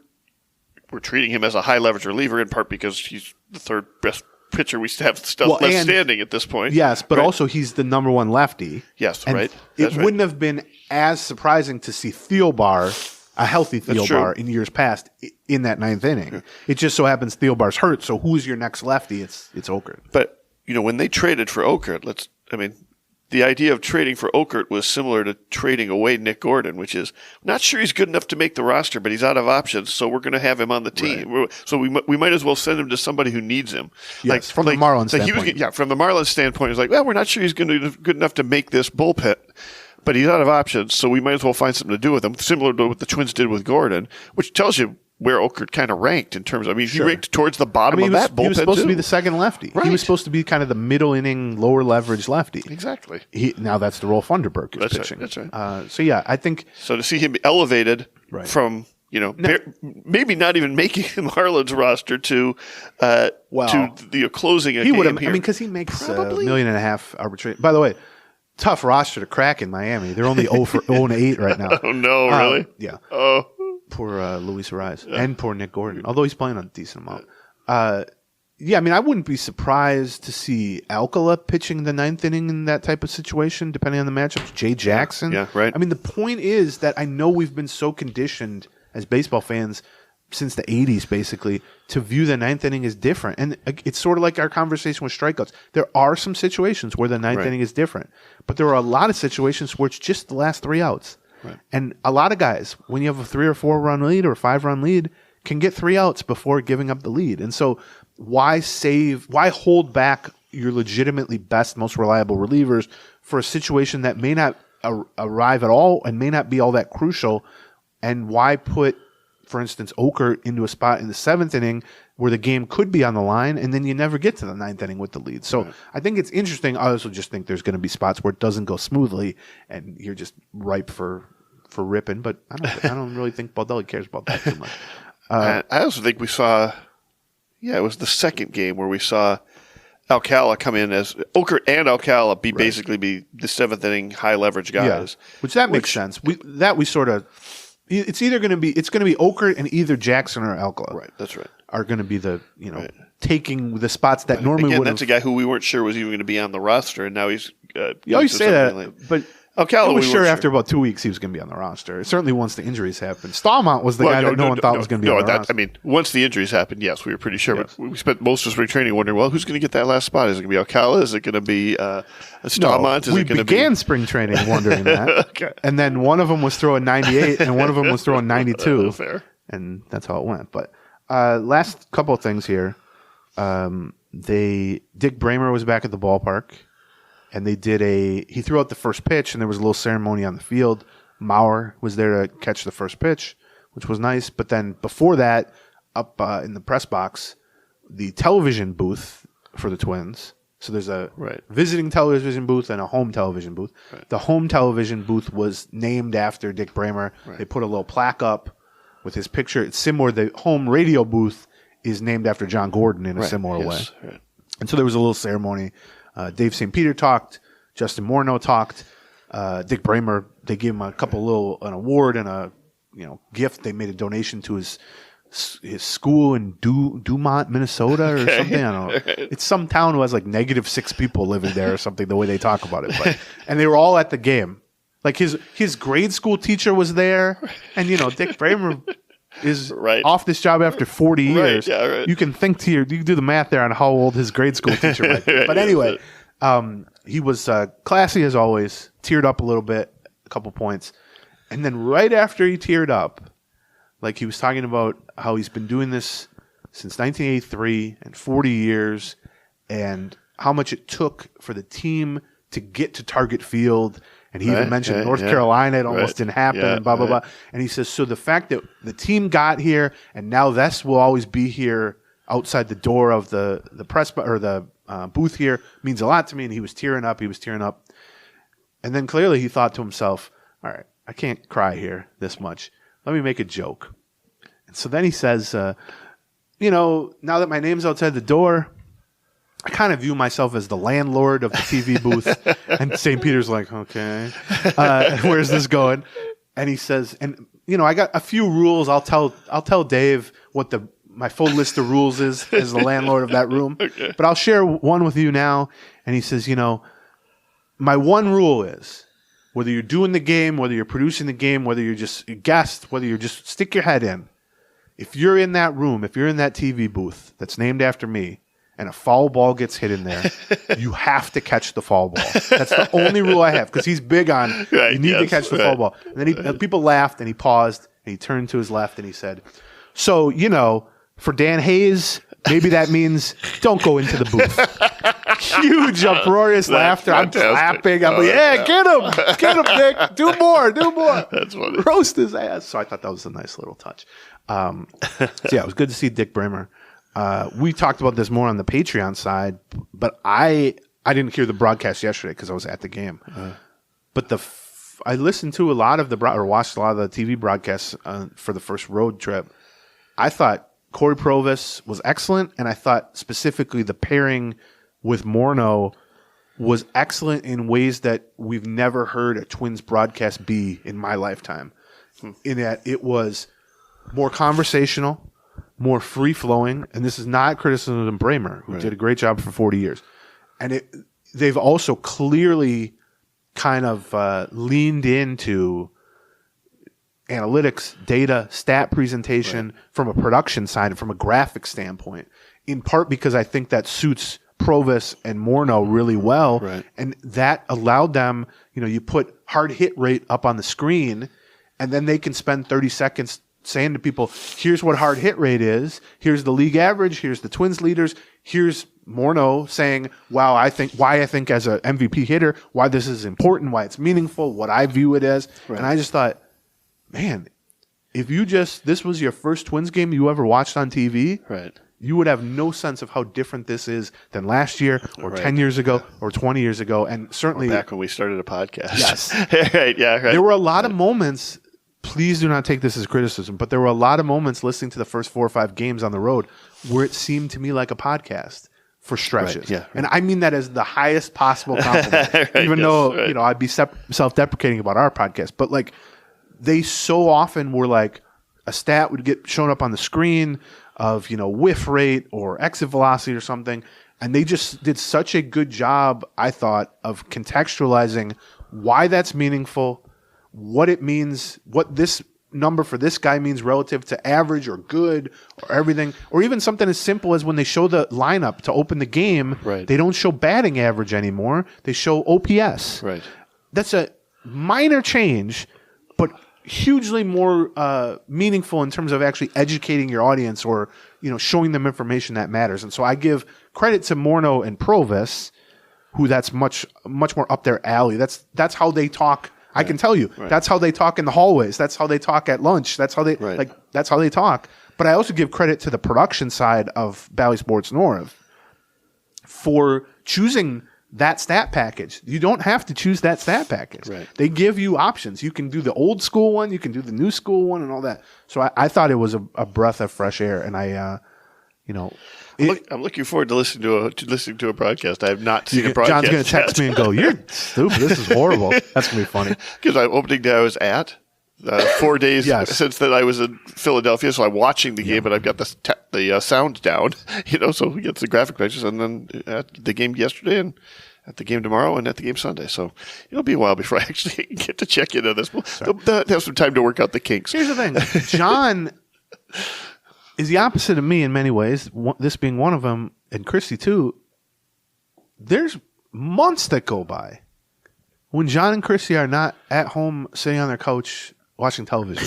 we're treating him as a high leverage reliever in part because he's the third best pitcher we have left standing at this point. Yes, but also he's the number 1 lefty. Yes, and right. It wouldn't have been as surprising to see Thielbar, a healthy Thielbar, in years past in that 9th inning. Yeah. It just so happens Thielbar's hurt, so who's your next lefty? It's Okert. But when they traded for Okert, the idea of trading for Okert was similar to trading away Nick Gordon, which is not sure he's good enough to make the roster, but he's out of options, so we're going to have him on the team. Right. So we might as well send him to somebody who needs him. Yes, from the Marlins standpoint. From the Marlins standpoint, it's like, well, we're not sure he's going to be good enough to make this bullpen. But he's out of options, so we might as well find something to do with him, similar to what the Twins did with Gordon, which tells you where Okert kind of ranked in terms of, he ranked towards the bottom of that bullpen. He was supposed to be the second lefty. Right. He was supposed to be kind of the middle inning, lower leverage lefty. Exactly. Now that's the role Funderburk is pitching. Right, that's right. So yeah, I think. So to see him elevated from, maybe not even making the Marlins roster to the closing a he game here. Because he makes Probably. $1.5 million arbitration. By the way, tough roster to crack in Miami. They're only 0-8 right now. Oh, no, really? Yeah. Oh. Poor Luis Ariz and poor Nick Gordon, although he's playing a decent amount. I wouldn't be surprised to see Alcala pitching the ninth inning in that type of situation, depending on the matchup. Jay Jackson. Yeah, right. The point is that I know we've been so conditioned as baseball fans since the 80s, basically, to view the ninth inning as different. And it's sort of like our conversation with strikeouts. There are some situations where the ninth inning is different, but there are a lot of situations where it's just the last 3 outs. Right. And a lot of guys, when you have a 3 or 4 run lead or 5 run lead, can get 3 outs before giving up the lead. And so why hold back your legitimately best, most reliable relievers for a situation that may not arrive at all and may not be all that crucial? And why put, for instance, Okert into a spot in the 7th inning where the game could be on the line, and then you never get to the 9th inning with the lead? So I think it's interesting. I also just think there's going to be spots where it doesn't go smoothly, and you're just ripe for ripping. But I don't really think Baldelli cares about that too much. I also think we saw, it was the second game where we saw Alcala come in as Okert and Alcala basically be the 7th inning high leverage guys. Yeah. Makes sense. It's either going to be Okert and either Jackson or Alcala. Right, that's right. Are going to be the taking the spots that normally would. That's a guy who we weren't sure was even going to be on the roster, and now he's. You always say that, but Alcala, I was sure after about 2 weeks he was going to be on the roster. Certainly once the injuries happened. Stallmont was the guy that no one thought was going to be on the roster. Once the injuries happened, yes, we were pretty sure. Yes. We spent most of spring training wondering, well, who's going to get that last spot? Is it going to be Alcala? Is it going to be Stallmont? We began spring training wondering that. Okay. And then one of them was throwing 98 and one of them was throwing 92. Fair. And that's how it went. But last couple of things here. Dick Bramer was back at the ballpark. And he threw out the first pitch, and there was a little ceremony on the field. Maurer was there to catch the first pitch, which was nice. But then before that, up in the press box, the television booth for the Twins. So there's a visiting television booth and a home television booth. Right. The home television booth was named after Dick Bramer. Right. They put a little plaque up with his picture. It's similar. The home radio booth is named after John Gordon in a similar way. Right. And so there was a little ceremony. Dave St. Peter talked. Justin Morneau talked. Dick Bramer, they gave him an award and a gift. They made a donation to his school in Dumont, Minnesota, or something. I don't know. It's some town who has like -6 people living there or something. The way they talk about it, and they were all at the game. Like his grade school teacher was there, and Dick Bramer is off this job after 40 years. Right, yeah, right. You can you can do the math there on how old his grade school teacher might be. But anyway, he was classy as always, teared up a little bit, a couple points. And then right after he teared up, like he was talking about how he's been doing this since 1983 and 40 years and how much it took for the team to get to Target Field. And he even mentioned North Carolina, it almost didn't happen, and blah, blah, blah. And he says, so the fact that the team got here and now this will always be here outside the door of the press or the booth here means a lot to me. And he was tearing up. And then clearly he thought to himself, all right, I can't cry here this much. Let me make a joke. And so then he says, now that my name's outside the door, I kind of view myself as the landlord of the TV booth. And St. Peter's like, okay, where's this going? And he says, I got a few rules. I'll tell Dave what my full list of rules is as the landlord of that room. Okay. But I'll share one with you now. And he says, my one rule is whether you're doing the game, whether you're producing the game, whether you're just a guest, whether you're just stick your head in. If you're in that room, if you're in that TV booth that's named after me, and a foul ball gets hit in there, you have to catch the foul ball. That's the only rule I have, because he's big on you need to catch the foul ball. And then people laughed, and he paused, and he turned to his left, and he said, so, for Dan Hayes, maybe that means don't go into the booth. huge uproarious laughter. Fantastic. I'm clapping. I'm like, yeah, get him, Nick. Do more. That's funny. Roast his ass. So I thought that was a nice little touch. So yeah, it was good to see Dick Bremer. We talked about this more on the Patreon side, but I didn't hear the broadcast yesterday because I was at the game. But I listened to a lot of or watched a lot of the TV broadcasts for the first road trip. I thought Corey Provis was excellent, and I thought specifically the pairing with Morneau was excellent in ways that we've never heard a Twins broadcast be in my lifetime. In that it was more conversational, more free-flowing, and this is not criticism of Bremer, who did a great job for 40 years. And they've also clearly kind of leaned into analytics, data, stat presentation from a production side and from a graphic standpoint, in part because I think that suits Provis and Morneau really well. Right. And that allowed them, you put hard hit rate up on the screen, and then they can spend 30 seconds saying to people, here's what hard hit rate is, here's the league average, here's the Twins leaders, here's Morneau saying, wow, why I think as an MVP hitter, why this is important, why it's meaningful, what I view it as. Right. And I just thought, man, if this was your first Twins game you ever watched on TV, right, you would have no sense of how different this is than last year or 10 years ago or 20 years ago. And certainly back when we started a podcast. Yes. Right, yeah, right. There were a lot of moments, please do not take this as criticism, but there were a lot of moments listening to the first 4 or 5 games on the road where it seemed to me like a podcast for stretches. Right, yeah, right. And I mean that as the highest possible compliment, right, even though, I'd be self-deprecating about our podcast. But like, they so often were like, a stat would get shown up on the screen of, whiff rate or exit velocity or something. And they just did such a good job, I thought, of contextualizing why that's meaningful, what it means, what this number for this guy means relative to average or good or everything, or even something as simple as when they show the lineup to open the game, right, they don't show batting average anymore. They show OPS. Right. That's a minor change, but hugely more meaningful in terms of actually educating your audience or, showing them information that matters. And so I give credit to Morneau and Provis, who that's much, much more up their alley. That's how they talk. Right. I can tell you, that's how they talk in the hallways. That's how they talk at lunch. That's how they that's how they talk. But I also give credit to the production side of Bally Sports North for choosing that stat package. You don't have to choose that stat package. Right. They give you options. You can do the old school one, you can do the new school one, and all that. So I thought it was a breath of fresh air, and I'm looking forward to listening to a broadcast. I have not seen a broadcast. John's going to text me and go, "You're stupid. This is horrible." That's going to be funny. Because opening day I was at 4 days since that I was in Philadelphia, so I'm watching the game, but I've got the sound down, so we get the graphic pictures, and then at the game yesterday, and at the game tomorrow, and at the game Sunday. So it'll be a while before I actually get to check into this. We'll have some time to work out the kinks. Here's the thing, John is the opposite of me in many ways. This being one of them, and Christy too. There's months that go by when John and Christy are not at home sitting on their couch watching television,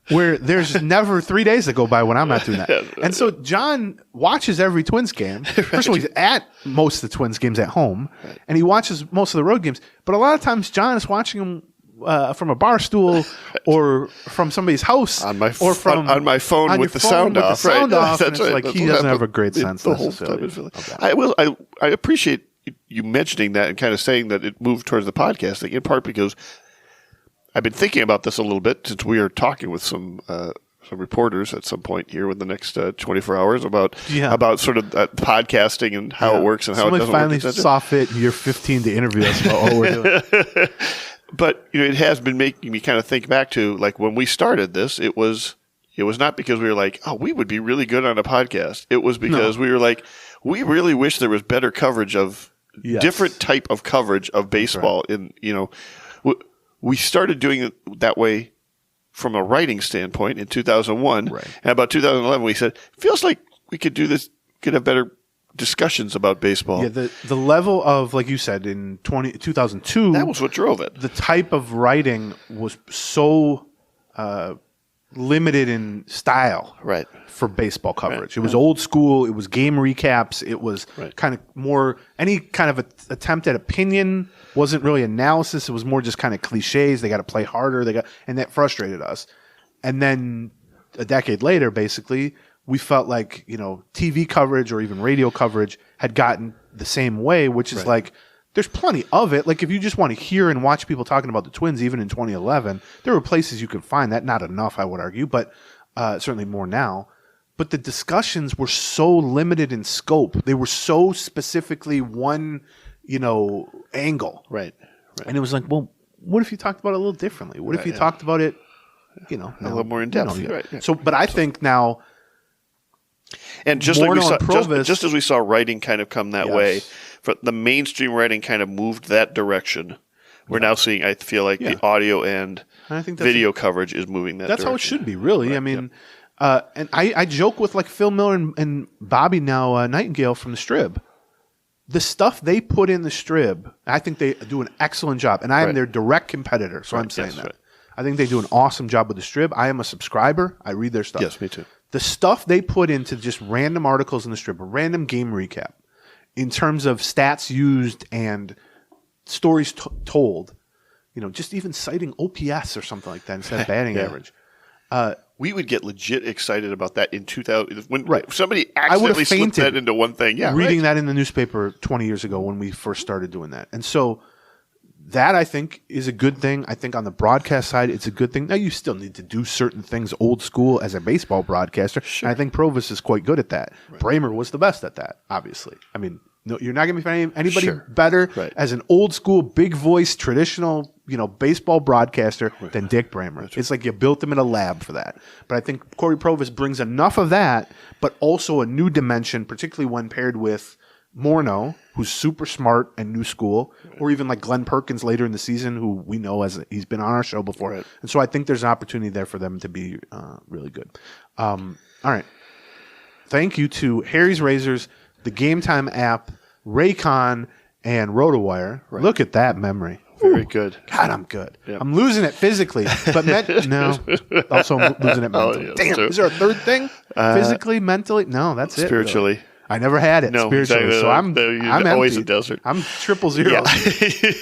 where there's never 3 days that go by when I'm not doing that. And so John watches every Twins game. First of all, he's at most of the Twins games at home, and he watches most of the road games. But a lot of times John is watching them from a bar stool or from somebody's house on my on my phone with the sound off. That's right. like he doesn't have a great sense the whole time. I appreciate you mentioning that and kind of saying that it moved towards the podcast thing, in part because I've been thinking about this a little bit since we are talking with some reporters at some point here within the next 24 hours about sort of podcasting and how it works and how it doesn't finally work. Saw fit in year 15 to interview us about what we're doing. But it has been making me kind of think back to like when we started this, it was not because we were like, oh, we would be really good on a podcast. It was because we were like, we really wish there was better coverage of different type of coverage of baseball. We started doing it that way from a writing standpoint in 2001. Right. And about 2011, we said, feels like we could do this, could have better discussions about baseball. Yeah, the level of, like you said, in 2002. That was what drove it. The type of writing was so limited in style Right. for baseball coverage. Right. It was old school. It was game recaps. It was kind of more any kind of attempt at opinion wasn't really analysis. It was more just kind of cliches. They got to play harder. And that frustrated us. And then a decade later, basically, we felt like, TV coverage or even radio coverage had gotten the same way, which is like, there's plenty of it. Like, if you just want to hear and watch people talking about the Twins, even in 2011, there were places you could find that. Not enough, I would argue, but certainly more now. But the discussions were so limited in scope. They were so specifically one, angle. Right. And it was like, well, what if you talked about it a little differently? What if you talked about it, a little more in depth? Right. Yeah. So, but I think now, and just like we saw, Provis, just as we saw writing kind of come that way, for the mainstream writing kind of moved that direction. We're now seeing, I feel like, the audio and I think video coverage is moving that That's direction. how it should be, really. Right. I mean, and I joke with like Phil Miller and Bobby now, Nightingale from the Strib. The stuff they put in the Strib, I think they do an excellent job. And I am their direct competitor, so I'm saying that. Right. I think they do an awesome job with the Strib. I am a subscriber. I read their stuff. Yes, me too. The stuff they put into just random articles in the Strib, a random game recap, in terms of stats used and stories told, just even citing OPS or something like that instead of batting average. We would get legit excited about that in 2000 when somebody accidentally slipped that into one thing. Yeah, reading that in the newspaper 20 years ago when we first started doing that. And so that, I think, is a good thing. I think on the broadcast side, it's a good thing. Now, you still need to do certain things old school as a baseball broadcaster. Sure. And I think Provis is quite good at that. Right. Bramer was the best at that, obviously. I mean, no, you're not going to find anybody better as an old school, big voice, traditional, baseball broadcaster than Dick Bramer. It's like you built him in a lab for that. But I think Corey Provis brings enough of that, but also a new dimension, particularly when paired with Morneau, who's super smart and new school, or even like Glenn Perkins later in the season, who we know as he's been on our show before. Right. And so I think there's an opportunity there for them to be really good. All right. Thank you to Harry's Razors, the Game Time app, Raycon, and RotoWire. Right. Look at that memory. Very good. God, I'm good. Yep. I'm losing it physically, but no. Also, I'm losing it mentally. Damn, is there a third thing? Physically, mentally? No, that's spiritually. it. Spiritually. I never had it spiritually, exactly. So I'm always empty. a desert. I'm triple zero.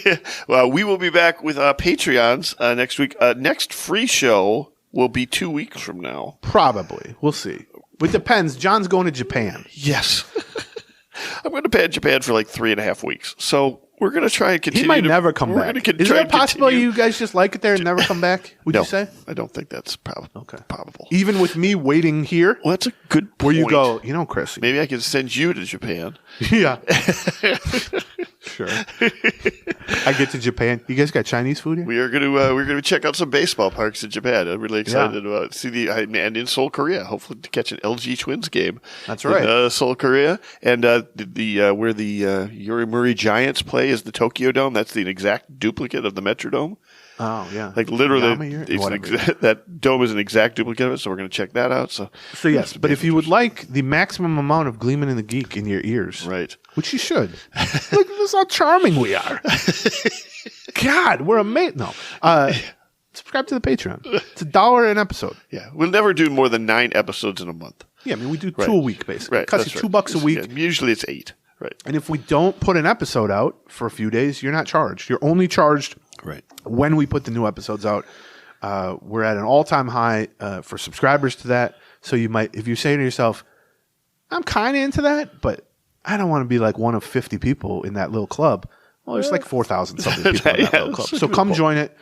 Yeah. Well, we will be back with Patreons next week. Next free show will be 2 weeks from now. Probably. We'll see. It depends. John's going to Japan. Yes. I'm going to Japan for like 3.5 weeks. So we're going to try and continue. He might never come back. Is there a possibility you guys just like it there and never come back? Would you say? I don't think that's probable. Even with me waiting here? Well, that's a good point. Where you go, Chris. Maybe I can send you to Japan. Yeah. Sure. I get to Japan. You guys got Chinese food here? We're gonna check out some baseball parks in Japan. I'm really excited about and in Seoul, Korea. Hopefully to catch an LG Twins game. That's right. In Seoul, Korea, and where the Yomiuri Giants play is the Tokyo Dome. That's the exact duplicate of the Metrodome. Oh yeah, like literally, that dome is an exact duplicate of it. So we're going to check that out. So yes, but if you would like the maximum amount of Gleeman and the Geek in your ears, right, which you should, look at us how charming we are. God, we're amazing. No, subscribe to the Patreon. It's $1 an episode. Yeah, we'll never do more than 9 episodes in a month. Yeah, I mean we do 2 a week basically. Right, it costs you $2 a week. Yeah, usually it's 8. Right. And if we don't put an episode out for a few days, you're not charged. You're only charged when we put the new episodes out. We're at an all-time high for subscribers to that. So you might, if you say to yourself, I'm kind of into that, but I don't want to be like one of 50 people in that little club. Well, there's like 4,000 something people in that little club. So come join it.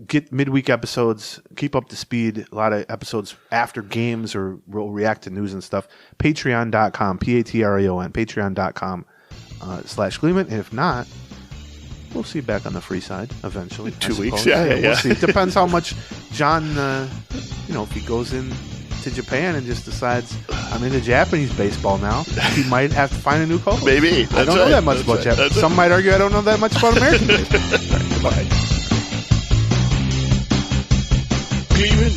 Get midweek episodes, keep up to speed. A lot of episodes after games, or we'll react to news and stuff. Patreon.com, Patreon, Patreon.com/Gleeman. And if not, we'll see you back on the free side eventually. 2 weeks, We'll see. It depends how much John, if he goes in to Japan and just decides, I'm into Japanese baseball now, he might have to find a new co-host. Maybe. I don't know that much about Japanese. Some might argue I don't know that much about American baseball. All right, goodbye. Gleeman